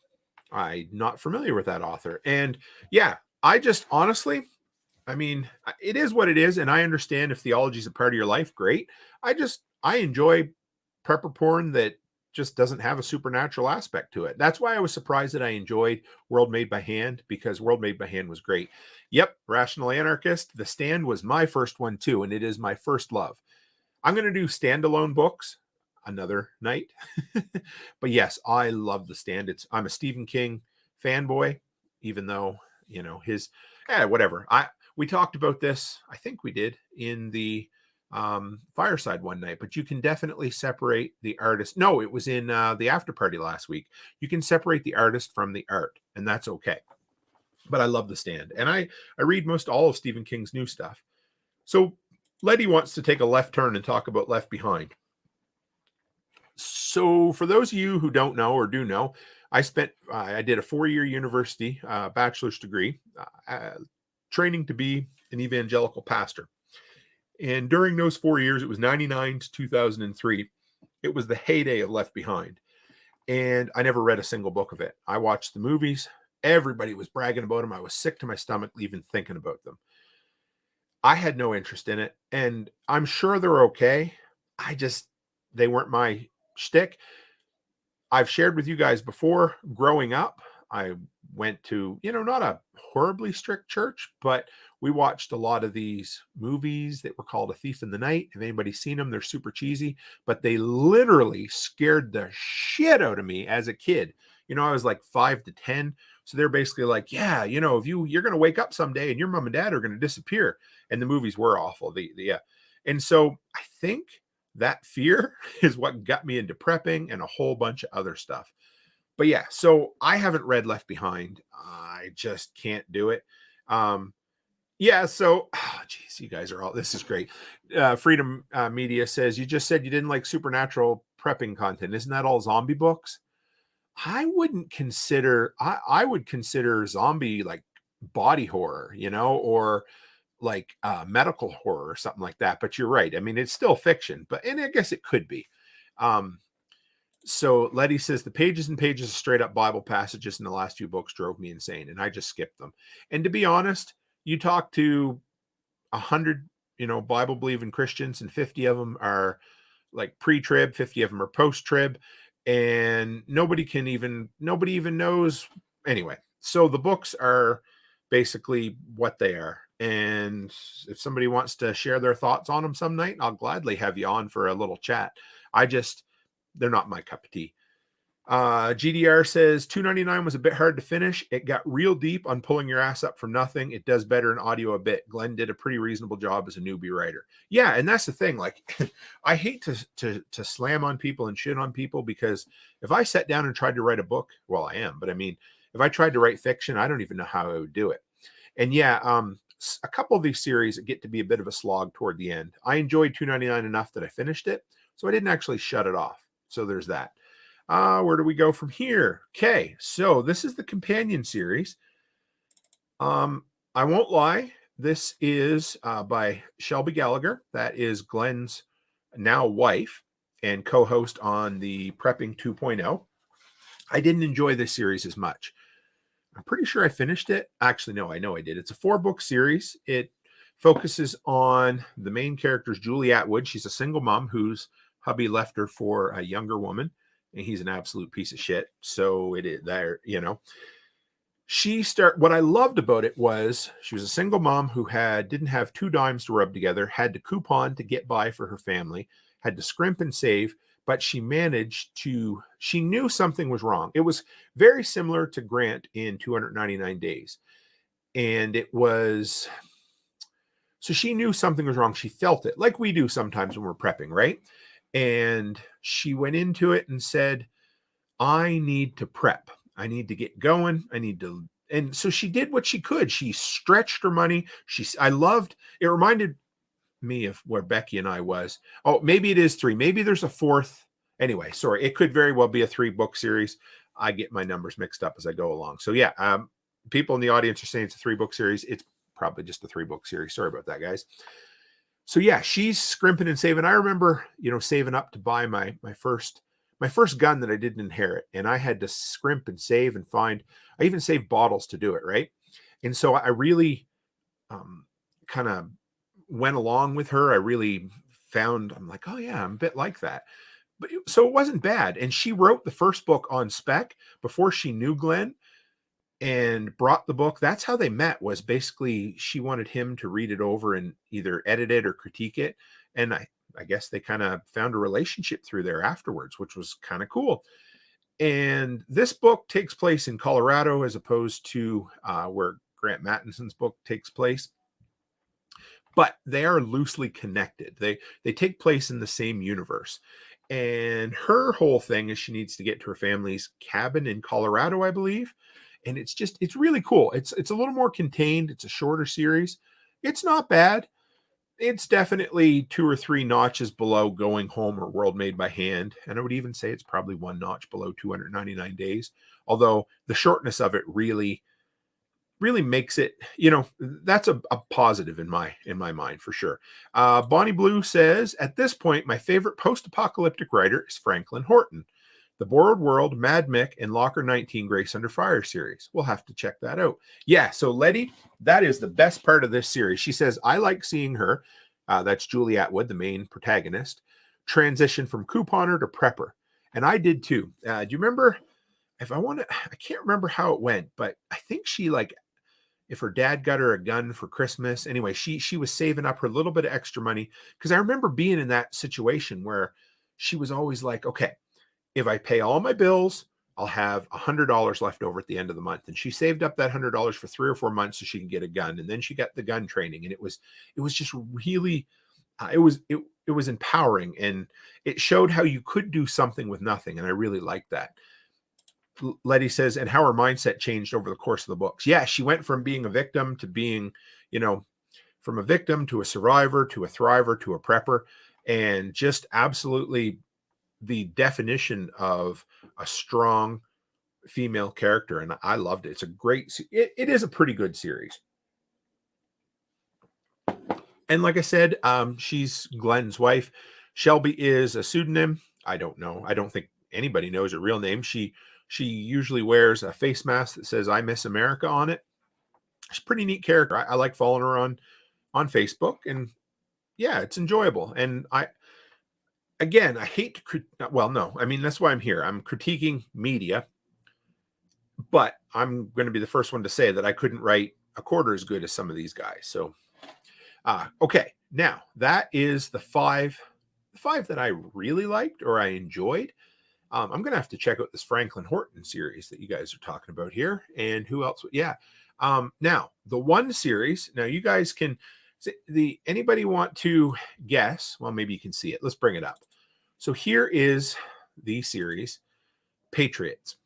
I'm not familiar with that author. And yeah, I just honestly, it is what it is. And I understand if theology is a part of your life, great. I enjoy prepper porn that just doesn't have a supernatural aspect to it. That's why I was surprised that I enjoyed World Made by Hand, because World Made by Hand was great. Yep, Rational Anarchist. The Stand was my first one too, and it is my first love. I'm going to do standalone books another night. But yes, I love The Stand. I'm a Stephen King fanboy, even though, whatever. We talked about this, I think we did, in the fireside one night, but you can definitely separate the artist. No, it was in the after party last week. You can separate the artist from the art, and that's okay. but I love The Stand. And I read most all of Stephen King's new stuff. So Letty wants to take a left turn and talk about Left Behind. So for those of you who don't know or do know, I did a 4-year university bachelor's degree training to be an evangelical pastor. And during those 4 years, it was 99 to 2003. It was the heyday of Left Behind. And I never read a single book of it. I watched the movies. Everybody was bragging about them. I was sick to my stomach even thinking about them. I had no interest in it. And I'm sure they're okay. They weren't my shtick. I've shared with you guys before, growing up, I went to, not a horribly strict church, but we watched a lot of these movies that were called A Thief in the Night. If anybody's seen them, they're super cheesy, but they literally scared the shit out of me as a kid. I was like 5 to 10. So they're basically like, yeah, if you're going to wake up someday and your mom and dad are going to disappear. And the movies were awful. Yeah. And so I think that fear is what got me into prepping and a whole bunch of other stuff. But yeah, so I haven't read Left Behind. I just can't do it. Yeah, so, geez, you guys this is great. Freedom Media says, you just said you didn't like supernatural prepping content. Isn't that all zombie books? I wouldn't consider, I would consider zombie like body horror, or like medical horror or something like that. But you're right. I mean, it's still fiction, and I guess it could be. So Letty says the pages and pages of straight up Bible passages in the last few books drove me insane, and I just skipped them. And to be honest, you talk to 100, Bible believing Christians, and 50 of them are like pre-trib, 50 of them are post-trib, and nobody even knows anyway. So the books are basically what they are. And if somebody wants to share their thoughts on them some night, I'll gladly have you on for a little chat. They're not my cup of tea. GDR says $2.99 was a bit hard to finish. It got real deep on pulling your ass up from nothing. It does better in audio a bit. Glenn did a pretty reasonable job as a newbie writer. Yeah, and that's the thing. Like, I hate to slam on people and shit on people, because if I sat down and tried to write a book, well, I am, but I mean, if I tried to write fiction, I don't even know how I would do it. And yeah, a couple of these series get to be a bit of a slog toward the end. I enjoyed $2.99 enough that I finished it, so I didn't actually shut it off. So there's that. Where do we go from here? Okay, so this is the companion series. I won't lie. This is by Shelby Gallagher. That is Glenn's now wife and co-host on the Prepping 2.0. I didn't enjoy this series as much. I'm pretty sure I finished it. Actually, no, I know I did. It's a 4-book series. It focuses on the main character's Julie Atwood. She's a single mom whose hubby left her for a younger woman, and he's an absolute piece of shit. So it is there, what I loved about it was she was a single mom who didn't have 2 dimes to rub together, had to coupon to get by for her family, had to scrimp and save, but she knew something was wrong. It was very similar to Grant in 299 Days. And so she knew something was wrong. She felt it, like we do sometimes when we're prepping, right? And she went into it and said, I need to prep. I need to get going. And so she did what she could. She stretched her money. It reminded me of where Becky and I was. Oh, maybe it is 3. Maybe there's a 4th. Anyway, sorry. It could very well be a 3-book series. I get my numbers mixed up as I go along. So yeah, people in the audience are saying it's a 3-book series. It's probably just a 3-book series. Sorry about that, guys. So yeah, she's scrimping and saving. I remember, saving up to buy my first gun that I didn't inherit, and I had to scrimp and save and find. I even saved bottles to do it, right? And so I really kind of went along with her. I really I'm like, oh yeah, I'm a bit like that. But so it wasn't bad. And she wrote the first book on spec before she knew Glenn, and brought the book. That's how they met, was basically she wanted him to read it over and either edit it or critique it. And I guess they kind of found a relationship through there afterwards, which was kind of cool. And this book takes place in Colorado as opposed to where Grant Mattison's book takes place. But they are loosely connected. They take place in the same universe. And her whole thing is she needs to get to her family's cabin in Colorado, I believe. and it's really cool. It's a little more contained. It's a shorter series. It's not bad. It's definitely 2 or 3 notches below Going Home or World Made by Hand, and I would even say it's probably 1 notch below 299 Days. Although the shortness of it really makes it, that's a positive in my mind for sure. Bonnie Blue says, at this point, my favorite post-apocalyptic writer is Franklin Horton. The Borrowed World, Mad Mick, and Locker 19 Grace Under Fire series. We'll have to check that out. Yeah, so Letty, that is the best part of this series. She says, I like seeing her, that's Julie Atwood, the main protagonist, transition from couponer to prepper. And I did too. Do you remember, I can't remember how it went, but I think she if her dad got her a gun for Christmas, anyway, she was saving up her little bit of extra money. Because I remember being in that situation where she was always like, okay, if I pay all my bills, I'll have $100 left over at the end of the month. And she saved up that $100 for 3 or 4 months so she can get a gun. And then she got the gun training, and it was just really, it was empowering, and it showed how you could do something with nothing. And I really liked that. Letty says, and how her mindset changed over the course of the books. Yeah, she went from being a victim to being, from a victim to a survivor to a thriver to a prepper, and just absolutely the definition of a strong female character. And I loved it. It is a pretty good series. And like I said, she's Glenn's wife. Shelby is a pseudonym. I don't know. I don't think anybody knows her real name. She usually wears a face mask that says I Miss America on it. She's a pretty neat character. I like following her on Facebook, and yeah, it's enjoyable. And I hate to, that's why I'm here. I'm critiquing media, but I'm going to be the first one to say that I couldn't write a quarter as good as some of these guys. So, okay. Now that is the five that I really liked or I enjoyed. I'm going to have to check out this Franklin Horton series that you guys are talking about here. And who else? Yeah. Now the one series, now you guys can anybody want to guess? Well, maybe you can see it. Let's bring it up. So here is the series Patriots.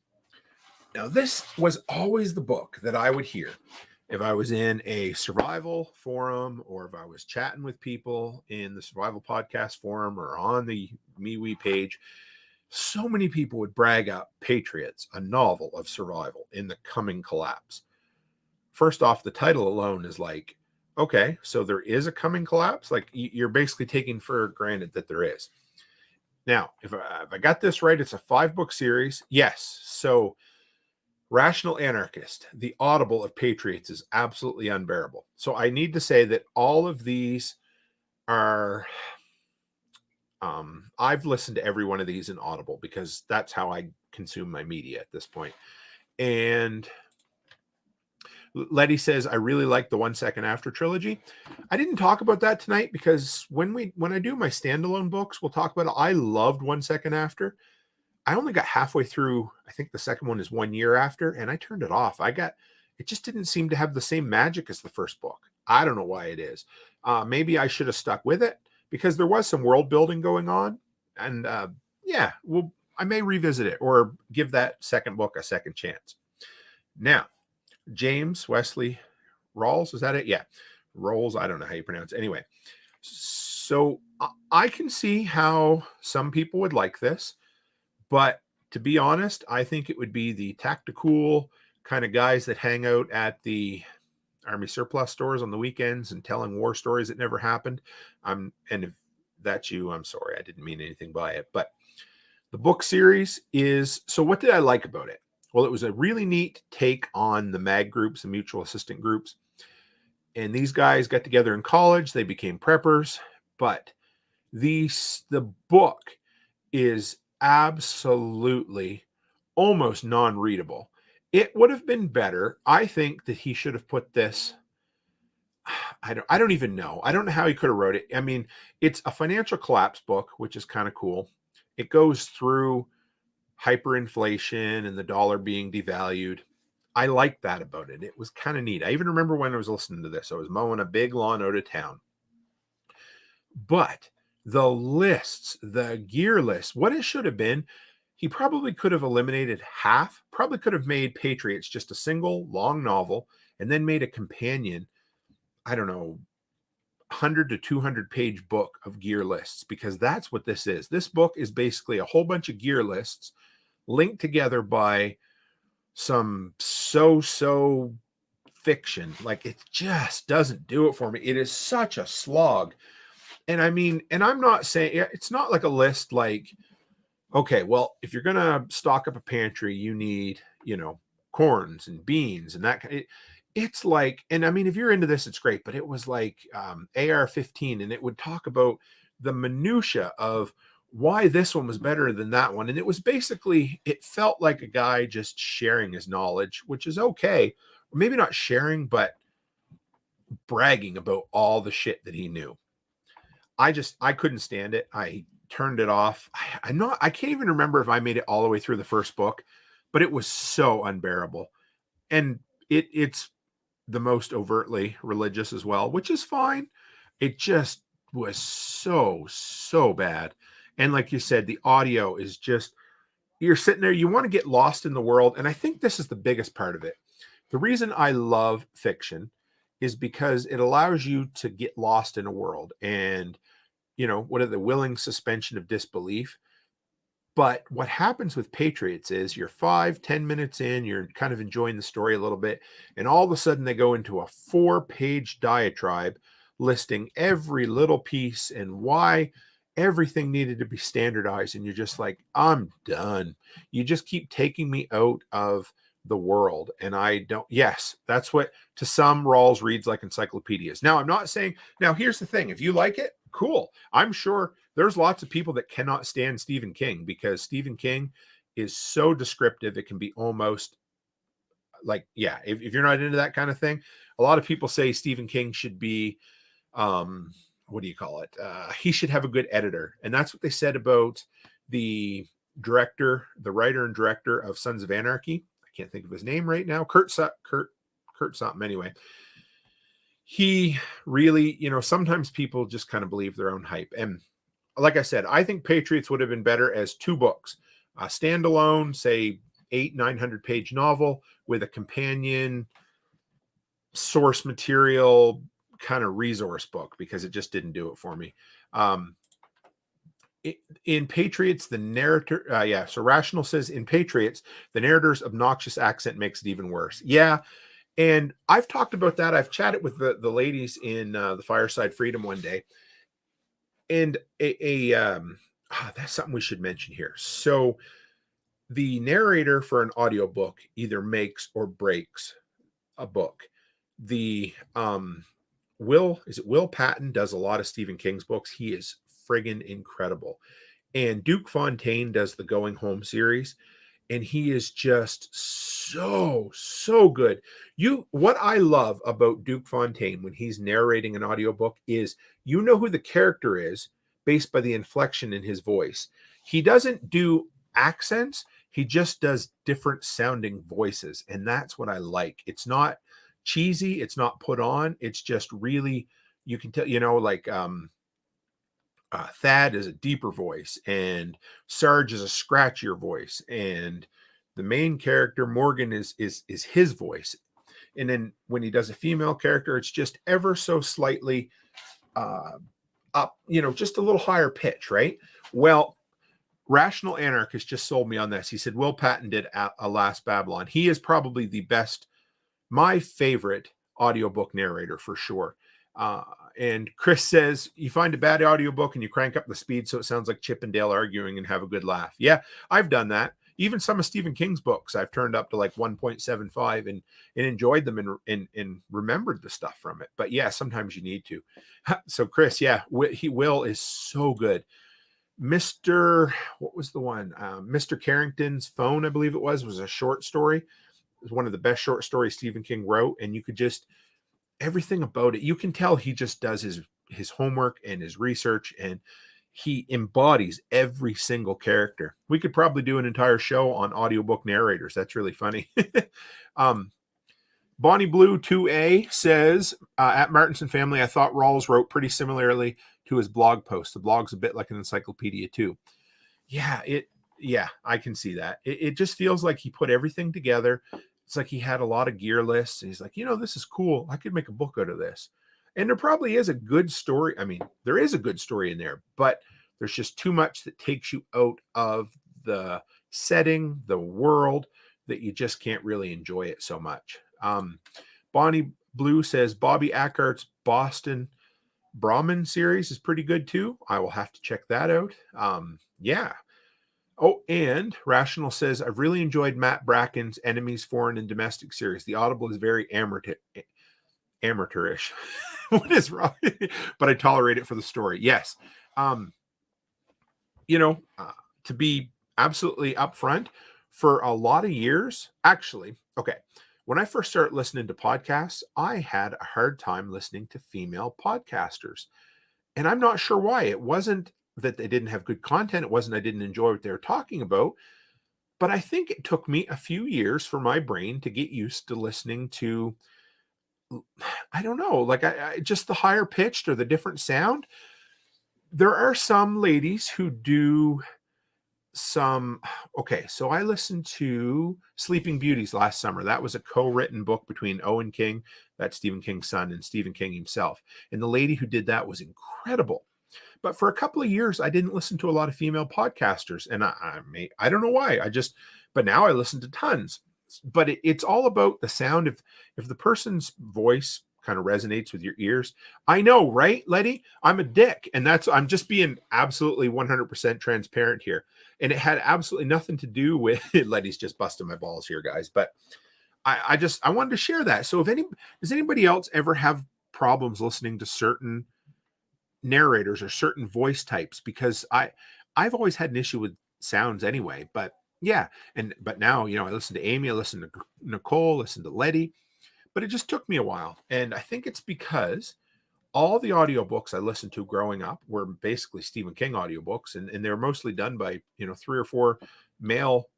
Now this was always the book that I would hear if I was in a survival forum, or if I was chatting with people in the survival podcast forum or on the MeWe page. So many people would brag up Patriots, a novel of survival in the coming collapse. First off, the title alone is like, okay, so there is a coming collapse. Like, you're basically taking for granted that there is. Now, if I got this right, it's a 5-book series. Yes. So Rational Anarchist, the Audible of Patriots, is absolutely unbearable. So I need to say that all of these are, I've listened to every one of these in Audible because that's how I consume my media at this point. And Letty says, I really like the 1 Second After trilogy. I didn't talk about that tonight because when I do my standalone books, we'll talk about it. I loved 1 Second After. I only got halfway through. I think the second one is 1 year after, and I turned it off. It just didn't seem to have the same magic as the first book. I don't know why it is. Maybe I should have stuck with it because there was some world building going on. And I may revisit it or give that second book a second chance. Now, James Wesley Rawls, is that it? Yeah. Rolls, I don't know how you pronounce it. Anyway, so I can see how some people would like this, but to be honest, I think it would be the tactical kind of guys that hang out at the Army surplus stores on the weekends and telling war stories that never happened. And if that's you, I'm sorry, I didn't mean anything by it. But the book series is, so what did I like about it? Well, it was a really neat take on the MAG groups, the mutual assistant groups. And these guys got together in college. They became preppers. But the book is absolutely almost non-readable. It would have been better. I think that he should have put this. I don't even know. I don't know how he could have wrote it. I mean, it's a financial collapse book, which is kind of cool. It goes through hyperinflation and the dollar being devalued. I liked that about it. It was kind of neat. I even remember when I was listening to this, I was mowing a big lawn out of town. But the lists, the gear list, what it should have been, he probably could have eliminated half, probably could have made Patriots just a single long novel and then made a companion, I don't know, 100 to 200 page book of gear lists, because that's what this is. This book is basically a whole bunch of gear lists linked together by some so fiction. Like, it just doesn't do it for me. It is such a slog. And I mean, and I'm not saying it's not like a list like, okay, well, if you're gonna stock up a pantry, you need, corns and beans and that. It's like, and I mean, if you're into this, it's great. But it was like AR-15, and it would talk about the minutia of why this one was better than that one. And it was basically, it felt like a guy just sharing his knowledge, which is okay. Maybe not sharing, but bragging about all the shit that he knew. I couldn't stand it. I turned it off. I can't even remember if I made it all the way through the first book, but it was so unbearable. And it's the most overtly religious as well, which is fine. It just was so bad. And like you said, the audio is just, you're sitting there, you want to get lost in the world. And I think this is the biggest part of it. The reason I love fiction is because it allows you to get lost in a world and, what are the willing suspension of disbelief. But what happens with Patriots is you're 5-10 minutes in, you're kind of enjoying the story a little bit, and all of a sudden they go into a 4-page diatribe listing every little piece and why everything needed to be standardized. And you're just like, I'm done. You just keep taking me out of the world. And I don't, yes, that's what to some Rawls reads like encyclopedias. Now, I'm not saying, now here's the thing, if you like it, cool. I'm sure there's lots of people that cannot stand Stephen King, because Stephen King is so descriptive. It can be almost like, yeah, if you're not into that kind of thing, a lot of people say Stephen King should be, what do you call it? He should have a good editor. And that's what they said about the writer and director of Sons of Anarchy. I can't think of his name right now. Kurt something. Anyway, he really, sometimes people just kind of believe their own hype. And like I said, I think Patriots would have been better as 2 books, a standalone, say 800-900 page novel with a companion source material kind of resource book, because it just didn't do it for me. In Patriots, the narrator, so Rational says in Patriots, the narrator's obnoxious accent makes it even worse. Yeah. And I've talked about that. I've chatted with the ladies in the Fireside Freedom one day. And that's something we should mention here. So the narrator for an audiobook either makes or breaks a book. The Will Patton does a lot of Stephen King's books. He is friggin' incredible. And Duke Fontaine does the Going Home series, and he is just so good. What I love about Duke Fontaine when he's narrating an audiobook is who the character is based by the inflection in his voice. He doesn't do accents, he just does different sounding voices, and that's what I like. It's not cheesy, it's not put on, it's just really, you can tell, like Thad is a deeper voice, and Sarge is a scratchier voice, and the main character Morgan is his voice. And then when he does a female character, it's just ever so slightly up, just a little higher pitch, right? Well, Rational Anarchist just sold me on this. He said Will Patton did Alas Babylon. He is probably the best, my favorite audiobook narrator for sure. And Chris says, you find a bad audiobook and you crank up the speed so it sounds like Chip and Dale arguing and have a good laugh. Yeah, I've done that. Even some of Stephen King's books, I've turned up to like 1.75 and enjoyed them and remembered the stuff from it. But yeah, sometimes you need to. So Chris, yeah, Will is so good. What was the one? Mr. Carrington's Phone, I believe it was a short story. It was one of the best short stories Stephen King wrote. And you could just, everything about it, you can tell he just does his homework and his research, and he embodies every single character. We could probably do an entire show on audiobook narrators. That's really funny. Bonnie Blue 2A says, at Martinson Family, I thought Rawls wrote pretty similarly to his blog post. The blog's a bit like an encyclopedia too. Yeah, Yeah, I can see that. It just feels like he put everything together. It's like he had a lot of gear lists. And he's like, this is cool. I could make a book out of this. And there probably is a good story. I mean, there is a good story in there, but there's just too much that takes you out of the setting, the world, that you just can't really enjoy it so much. Bonnie Blue says Bobby Ackart's Boston Brahmin series is pretty good too. I will have to check that out. Yeah. Oh, and Rational says, I've really enjoyed Matt Bracken's Enemies, Foreign and Domestic series. The Audible is very amateurish. What is wrong? But I tolerate it for the story. Yes. To be absolutely upfront, for a lot of years, actually, okay, when I first started listening to podcasts, I had a hard time listening to female podcasters. And I'm not sure why. It wasn't that they didn't have good content. It wasn't I didn't enjoy what they were talking about. But I think it took me a few years for my brain to get used to listening to, I don't know, like I just the higher pitched or the different sound. There are some ladies who do some, okay, so I listened to Sleeping Beauties last summer. That was a co-written book between Owen King, that's Stephen King's son, and Stephen King himself. And the lady who did that was incredible. But for a couple of years, I didn't listen to a lot of female podcasters. And I don't know why. But now I listen to tons. But it's all about the sound. If the person's voice kind of resonates with your ears, I know, right, Letty? I'm a dick. And I'm just being absolutely 100% transparent here. And it had absolutely nothing to do with Letty's just busting my balls here, guys. But I wanted to share that. So does anybody else ever have problems listening to certain narrators or certain voice types? Because I've always had an issue with sounds anyway, but yeah. But now, I listen to Amy, I listen to Nicole, listen to Letty, but it just took me a while. And I think it's because all the audiobooks I listened to growing up were basically Stephen King audiobooks, and they were mostly done by, 3 or 4 male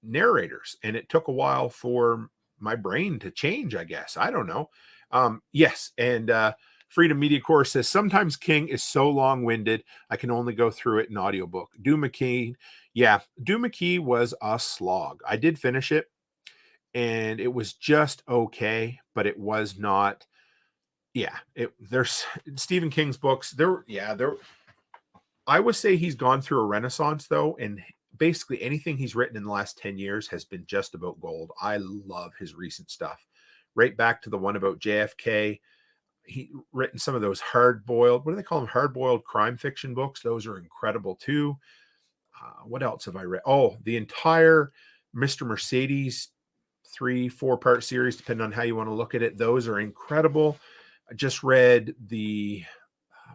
narrators. And it took a while for my brain to change, I guess. I don't know. Yes. And, Freedom Media Corps says, sometimes King is so long-winded, I can only go through it in audiobook. Doom McKee. Yeah, Doom McKee was a slog. I did finish it, and it was just okay, but it was not. Yeah, there's Stephen King's books. I would say he's gone through a renaissance, though, and basically anything he's written in the last 10 years has been just about gold. I love his recent stuff. Right back to the one about JFK. He written some of those hard-boiled, what do they call them? Hard-boiled crime fiction books. Those are incredible too. What else have I read? Oh, the entire Mr. Mercedes 3-4 part series, depending on how you want to look at it. Those are incredible. I just read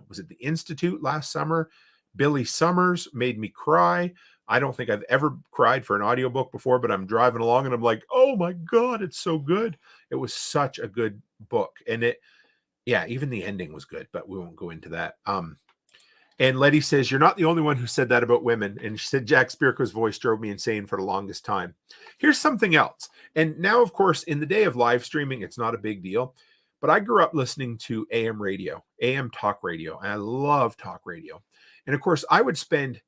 was it The Institute last summer? Billy Summers made me cry. I don't think I've ever cried for an audiobook before, but I'm driving along and I'm like, oh my God, it's so good. It was such a good book. And yeah, even the ending was good, but we won't go into that. And Letty says, you're not the only one who said that about women. And she said, Jack Spirko's voice drove me insane for the longest time. Here's something else. And now, of course, in the day of live streaming, it's not a big deal. But I grew up listening to AM radio, AM talk radio. And I love talk radio. And of course, I would spend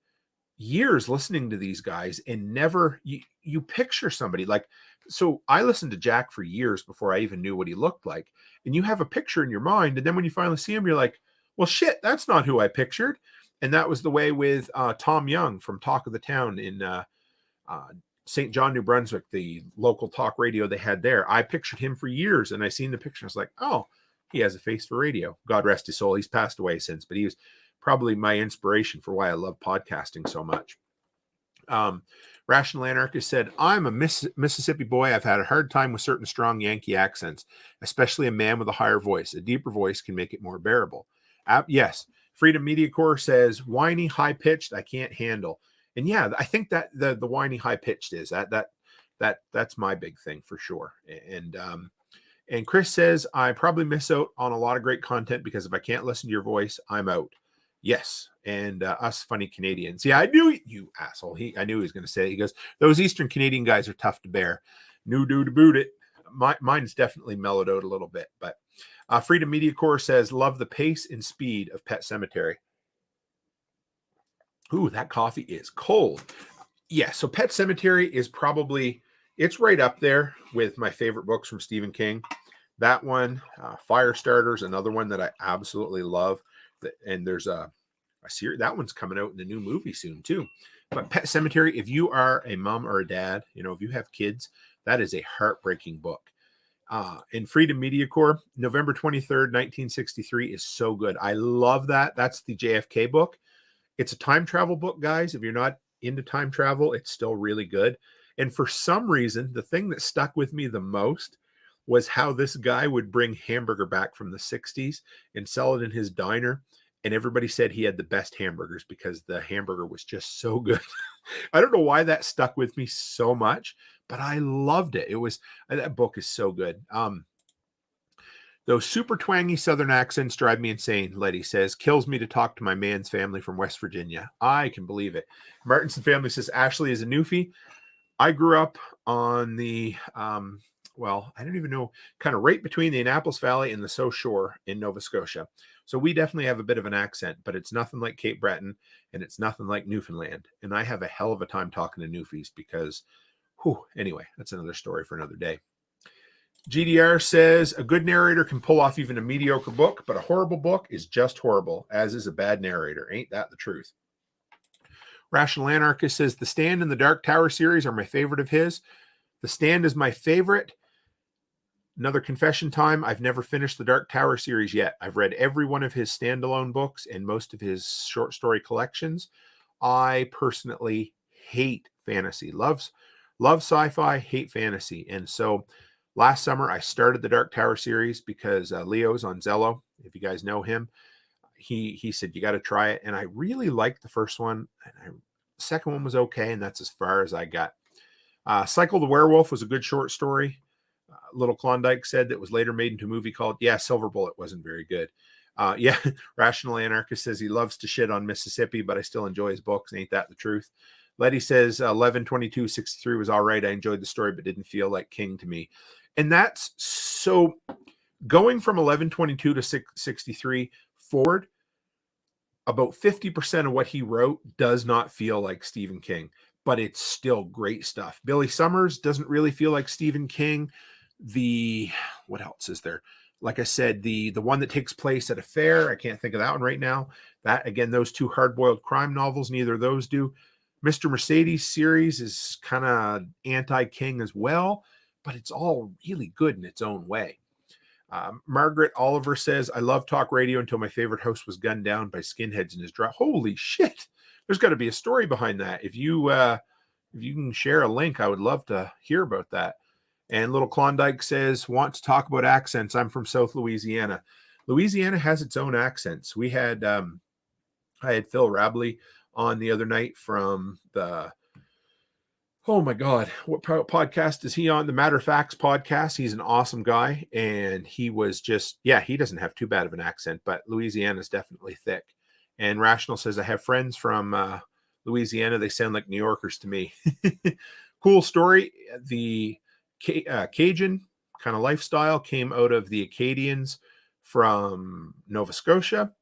years listening to these guys and never, you picture somebody like, so I listened to Jack for years before I even knew what he looked like. And you have a picture in your mind. And then when you finally see him, you're like, well, shit, that's not who I pictured. And that was the way with Tom Young from Talk of the Town in St. John, New Brunswick, the local talk radio they had there. I pictured him for years, and I seen the picture. I was like, oh, he has a face for radio. God rest his soul. He's passed away since, but he was probably my inspiration for why I love podcasting so much. Rational Anarchist said, I'm a Mississippi boy. I've had a hard time with certain strong Yankee accents, especially a man with a higher voice. A deeper voice can make it more bearable. Yes. Freedom Media Corps says, whiny, high-pitched, I can't handle. And yeah, I think that the whiny, high-pitched is that's my big thing for sure. And Chris says, I probably miss out on a lot of great content because if I can't listen to your voice, I'm out. Yes. And us funny Canadians. Yeah, I knew you asshole. I knew he was going to say it. He goes, those Eastern Canadian guys are tough to bear. No do to boot it. Mine's definitely mellowed out a little bit. But Freedom Media Corps says, love the pace and speed of Pet Sematary. Ooh, that coffee is cold. Yeah, so Pet Cemetery is probably, it's right up there with my favorite books from Stephen King. That one, Firestarter's another one that I absolutely love. And there's a series, that one's coming out in the new movie soon too. But Pet Cemetery, if you are a mom or a dad, if you have kids, that is a heartbreaking book. In Freedom Media Corps, November 23rd, 1963 is so good. I love that. That's the JFK book. It's a time travel book, guys. If you're not into time travel, it's still really good. And for some reason, the thing that stuck with me the most was how this guy would bring hamburger back from the 60s and sell it in his diner. And everybody said he had the best hamburgers because the hamburger was just so good. I don't know why that stuck with me so much, but I loved it. That book is so good. Those super twangy Southern accents drive me insane, Letty says. Kills me to talk to my man's family from West Virginia. I can believe it. Martinson family says, Ashley is a newfie. I grew up on the, I don't even know, kind of right between the Annapolis Valley and the South Shore in Nova Scotia. So we definitely have a bit of an accent, but it's nothing like Cape Breton and it's nothing like Newfoundland. And I have a hell of a time talking to Newfies because, anyway, that's another story for another day. GDR says, a good narrator can pull off even a mediocre book, but a horrible book is just horrible, as is a bad narrator. Ain't that the truth? Rational Anarchist says, The Stand and the Dark Tower series are my favorite of his. The Stand is my favorite. Another confession time, I've never finished the Dark Tower series yet. I've read every one of his standalone books and most of his short story collections. I personally hate fantasy. Love sci-fi, hate fantasy. And so last summer, I started the Dark Tower series because Leo's on Zello. If you guys know him, he said, you got to try it. And I really liked the first one. And the second one was okay. And that's as far as I got. Cycle the Werewolf was a good short story. Little Klondike said that was later made into a movie called, Silver Bullet wasn't very good. Rational Anarchist says he loves to shit on Mississippi, but I still enjoy his books. Ain't that the truth? Letty says 11/22/63 was all right. I enjoyed the story, but didn't feel like King to me. And that's so going from 11/22 to 63 forward, about 50% of what he wrote does not feel like Stephen King, but it's still great stuff. Billy Summers doesn't really feel like Stephen King. What else is there? Like I said, the one that takes place at a fair, I can't think of that one right now. That, again, those two hard-boiled crime novels, neither of those do. Mr. Mercedes series is kind of anti-King as well, but it's all really good in its own way. Margaret Oliver says, I love talk radio until my favorite host was gunned down by skinheads in his drive. Holy shit. There's got to be a story behind that. If you can share a link, I would love to hear about that. And Little Klondike says, want to talk about accents. I'm from South Louisiana. Louisiana has its own accents. I had Phil Rabley on the other night from the, oh my God, what podcast is he on? The Matter of Facts podcast. He's an awesome guy. And he was just, he doesn't have too bad of an accent, but Louisiana is definitely thick. And Rational says, I have friends from Louisiana. They sound like New Yorkers to me. Cool story. The Cajun kind of lifestyle came out of the Acadians from Nova Scotia.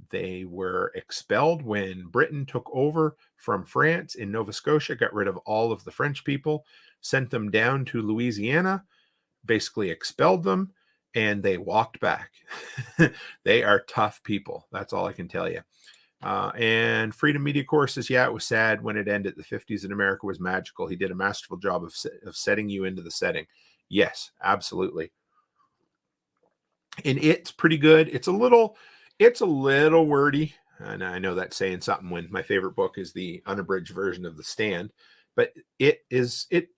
They were expelled when Britain took over from France in Nova Scotia, got rid of all of the French people, sent them down to Louisiana, basically expelled them, and they walked back. They are tough people. That's all I can tell you. And Freedom Media Corps says, it was sad when it ended. The 50s in America was magical. He did a masterful job of setting you into the setting. Yes, absolutely. And it's pretty good. It's a little wordy. And I know that's saying something when my favorite book is the unabridged version of The Stand, but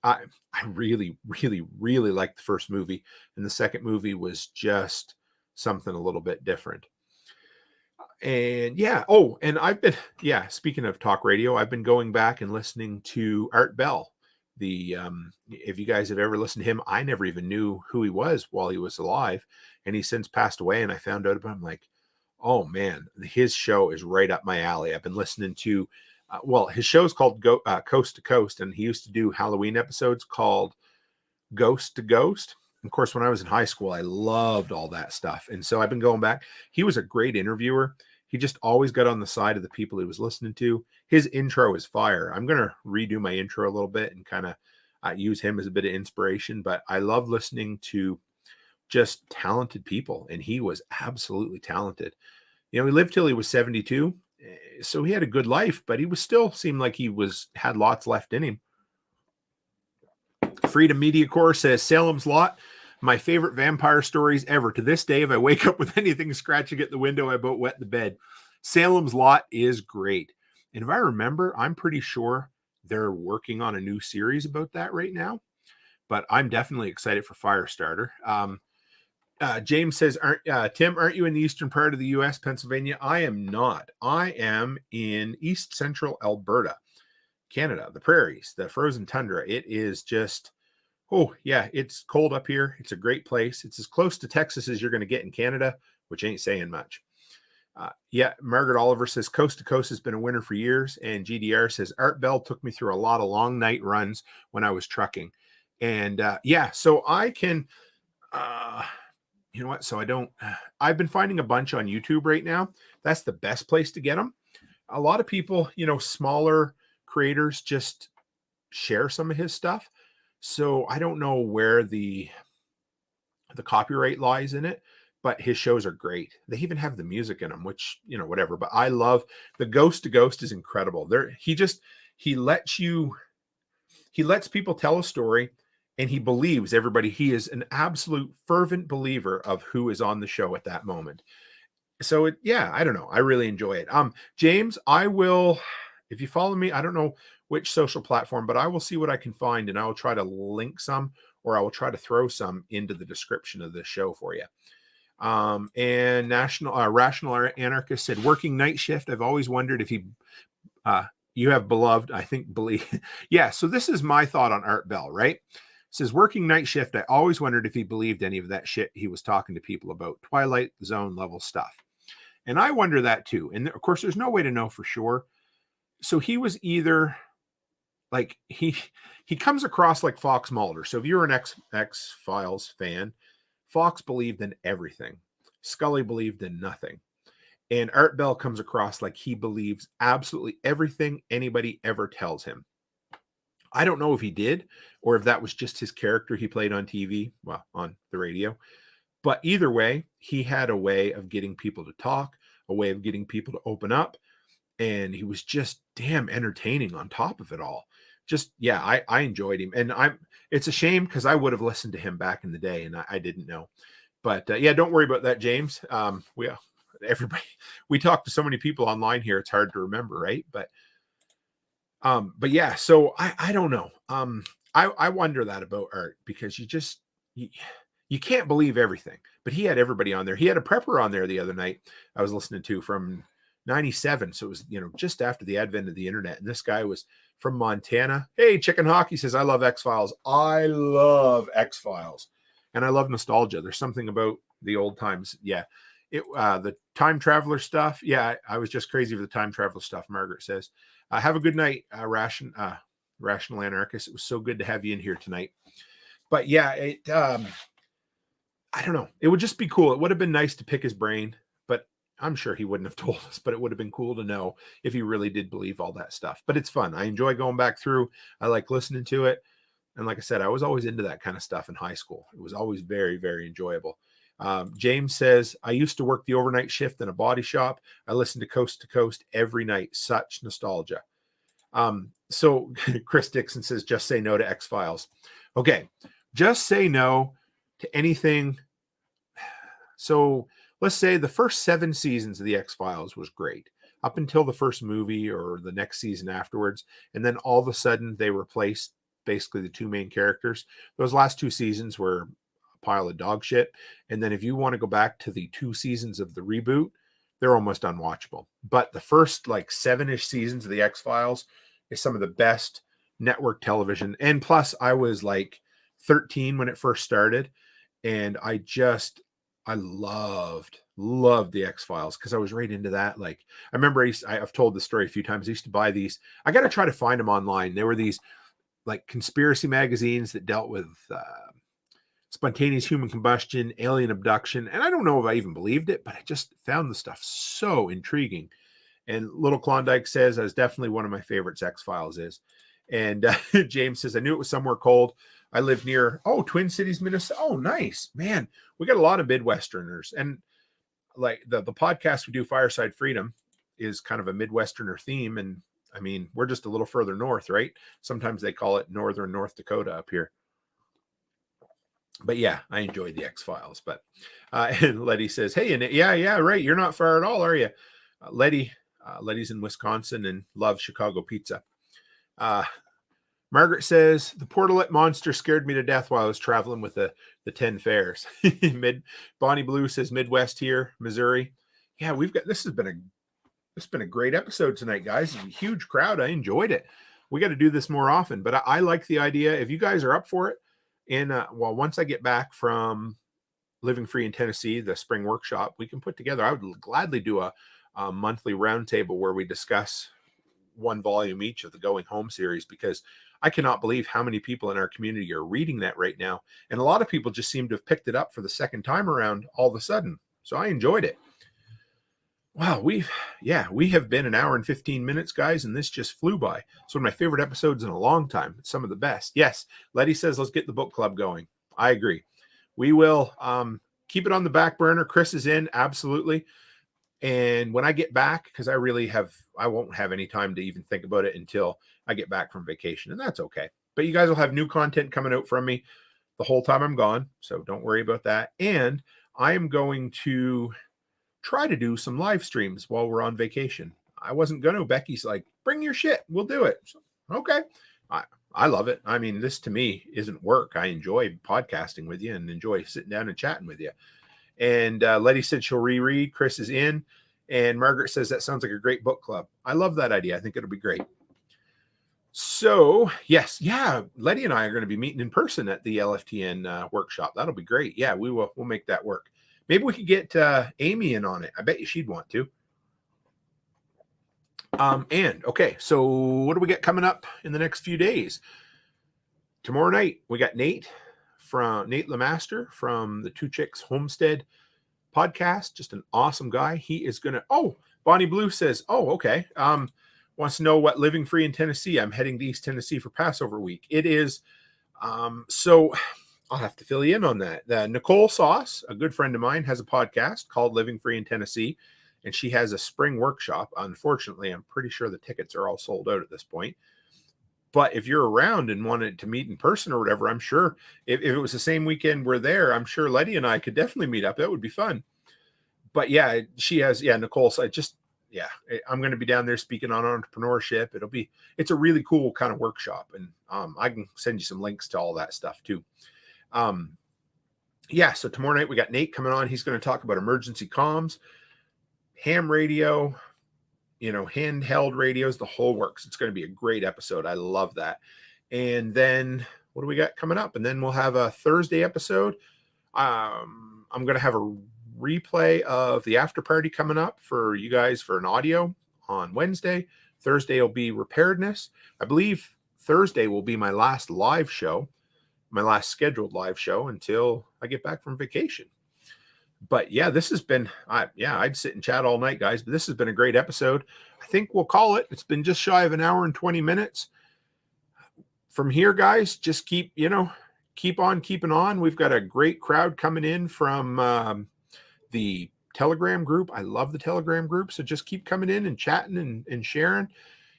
I really, really, really liked the first movie. And the second movie was just something a little bit different. And and I've been, speaking of talk radio, I've been going back and listening to Art Bell. If you guys have ever listened to him, I never even knew who he was while he was alive. And he's since passed away. And I found out about him, like, oh man, his show is right up my alley. I've been listening to, his show is called Coast to Coast. And he used to do Halloween episodes called Ghost to Ghost. Of course, when I was in high school, I loved all that stuff. And so I've been going back. He was a great interviewer. He just always got on the side of the people he was listening to. His intro is fire. I'm going to redo my intro a little bit and kind of use him as a bit of inspiration. But I love listening to just talented people, and he was absolutely talented. He lived till he was 72, so he had a good life, but he was still seemed like he had lots left in him. Freedom Media Corps says Salem's Lot, my favorite vampire stories ever. To this day, if I wake up with anything scratching at the window, I about wet the bed. Salem's Lot is great. And if I remember, I'm pretty sure they're working on a new series about that right now. But I'm definitely excited for Firestarter. James says, Tim, aren't you in the eastern part of the U.S., Pennsylvania? I am not. I am in east central Alberta, Canada, the prairies, the frozen tundra. It is just, it's cold up here. It's a great place. It's as close to Texas as you're going to get in Canada, which ain't saying much. Margaret Oliver says, Coast to Coast has been a winner for years. And GDR says, Art Bell took me through a lot of long night runs when I was trucking. And so I can, you know what? So I've been finding a bunch on YouTube right now. That's the best place to get them. A lot of people, smaller creators just share some of his stuff. So I don't know where the copyright lies in it, but his shows are great. They even have the music in them, which, whatever. But I love the Ghost to Ghost is incredible. He lets people tell a story, and he believes everybody. He is an absolute fervent believer of who is on the show at that moment. So I don't know. I really enjoy it. James, I will, if you follow me, I don't know which social platform, but I will see what I can find, and I will try to link some, or I will try to throw some into the description of this show for you. And Rational Anarchist said, working night shift. I've always wondered if you have beloved, I think, believe. Yeah. So this is my thought on Art Bell, right? It says, working night shift. I always wondered if he believed any of that shit he was talking to people about, Twilight Zone level stuff. And I wonder that too. And of course, there's no way to know for sure. So he was either like, he comes across like Fox Mulder. So if you're an X-Files fan, Fox believed in everything. Scully believed in nothing. And Art Bell comes across like he believes absolutely everything anybody ever tells him. I don't know if he did, or if that was just his character he played on TV, well, on the radio. But either way, he had a way of getting people to talk, a way of getting people to open up. And he was just damn entertaining on top of it all. Just, I enjoyed him. And it's a shame because I would have listened to him back in the day, and I didn't know. But don't worry about that, James. We talk to so many people online here, it's hard to remember, right? But so I don't know. I wonder that about Art, because you can't believe everything. But he had everybody on there. He had a prepper on there the other night I was listening to from 97. So it was, just after the advent of the internet. And this guy was from Montana. Hey, Chicken Hockey says, I love X-Files. I love X-Files. And I love nostalgia. There's something about the old times. Yeah. The time traveler stuff. Yeah. I was just crazy for the time traveler stuff. Margaret says, have a good night, Rational Anarchist. It was so good to have you in here tonight. But I don't know. It would just be cool. It would have been nice to pick his brain, but I'm sure he wouldn't have told us, but it would have been cool to know if he really did believe all that stuff. But it's fun. I enjoy going back through. I like listening to it. And like I said, I was always into that kind of stuff in high school. It was always very, very enjoyable. James says, I used to work the overnight shift in a body shop. I listened to Coast every night. Such nostalgia. So Chris Dixon says, just say no to X-Files. Okay. Just say no to anything. So let's say the first 7 seasons of the X-Files was great up until the first movie or the next season afterwards. And then all of a sudden they replaced basically the 2 main characters. Those last 2 seasons were a pile of dog shit. And then if you want to go back to the 2 seasons of the reboot, they're almost unwatchable. But the first 7-ish seasons of the X-Files is some of the best network television. And plus I was 13 when it first started. And I loved the X-Files because I was right into that. I remember I've told the story a few times. I used to buy these. I got to try to find them online. There were these conspiracy magazines that dealt with spontaneous human combustion, alien abduction. And I don't know if I even believed it, but I just found the stuff so intriguing. And Little Klondike says, that's definitely one of my favorites, X-Files is. And James says, I knew it was somewhere cold. I live near, Twin Cities, Minnesota. Oh, nice. Man, we got a lot of Midwesterners. And like the podcast we do, Fireside Freedom, is kind of a Midwesterner theme. And I mean, we're just a little further north, right? Sometimes they call it Northern North Dakota up here. But yeah, I enjoyed the X-Files. But and Letty says, hey, and yeah, right. You're not far at all, are you? Letty's in Wisconsin and loves Chicago pizza. Margaret says, the Portalet monster scared me to death while I was traveling with the 10 fairs. Bonnie Blue says, Midwest here, Missouri. Yeah, this has been a great episode tonight, guys. It's a huge crowd. I enjoyed it. We got to do this more often, but I like the idea. If you guys are up for it, and once I get back from Living Free in Tennessee, the spring workshop, we can put together, I would gladly do a monthly roundtable where we discuss one volume each of the Going Home series, because I cannot believe how many people in our community are reading that right now. And a lot of people just seem to have picked it up for the second time around all of a sudden. So I enjoyed it. Wow, we have been an hour and 15 minutes, guys, and this just flew by. It's one of my favorite episodes in a long time. It's some of the best. Yes, Letty says, let's get the book club going. I agree. We will keep it on the back burner. Chris is in, absolutely. And when I get back, because I won't have any time to even think about it until I get back from vacation, and that's okay. But you guys will have new content coming out from me the whole time I'm gone, so don't worry about that. And I am going to try to do some live streams while we're on vacation. I wasn't going to. Becky's like, bring your shit. We'll do it. So, okay. I love it. I mean, this to me isn't work. I enjoy podcasting with you and enjoy sitting down and chatting with you. And Letty said she'll reread. Chris is in. And Margaret says that sounds like a great book club. I love that idea. I think it'll be great. So, yes. Yeah. Letty and I are going to be meeting in person at the LFTN workshop. That'll be great. Yeah, we will. We'll make that work. Maybe we could get Amy in on it. I bet you she'd want to. And okay, so what do we get coming up in the next few days? Tomorrow night, we got Nate Lemaster from the Two Chicks Homestead podcast. Just an awesome guy. He is going to, Bonnie Blue says, okay. Wants to know what Living Free in Tennessee. I'm heading to East Tennessee for Passover week. It is, so I'll have to fill you in on that. Nicole Sauce, a good friend of mine, has a podcast called Living Free in Tennessee, and she has a spring workshop. Unfortunately, I'm pretty sure the tickets are all sold out at this point. But if you're around and wanted to meet in person or whatever, I'm sure if it was the same weekend we're there, I'm sure Letty and I could definitely meet up. That would be fun. But yeah, she has, Nicole, so I'm going to be down there speaking on entrepreneurship. It's a really cool kind of workshop. And I can send you some links to all that stuff too. So tomorrow night we got Nate coming on. He's going to talk about emergency comms, ham radio, handheld radios, the whole works. It's going to be a great episode. I love that. And then what do we got coming up? And then we'll have a Thursday episode. I'm going to have a replay of the after party coming up for you guys for an audio on Wednesday. Thursday will be preparedness. I believe Thursday will be my last scheduled live show until I get back from vacation. But yeah, this has been, I'd sit and chat all night, guys, but this has been a great episode. I think we'll call it. It's been just shy of an hour and 20 minutes. From here, guys, just keep on keeping on. We've got a great crowd coming in from the Telegram group. I love the Telegram group. So just keep coming in and chatting and sharing.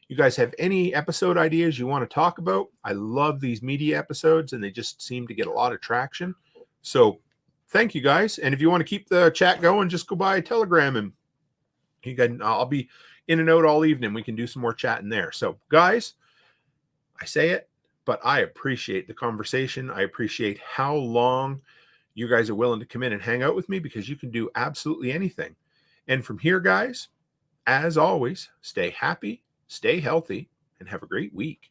You guys have any episode ideas you want to talk about? I love these media episodes, and they just seem to get a lot of traction. So thank you, guys. And if you want to keep the chat going, just go by Telegram, and I'll be in and out all evening. We can do some more chatting there. So, guys, I say it, but I appreciate the conversation. I appreciate how long you guys are willing to come in and hang out with me, because you can do absolutely anything. And from here, guys, as always, stay happy, stay healthy, and have a great week.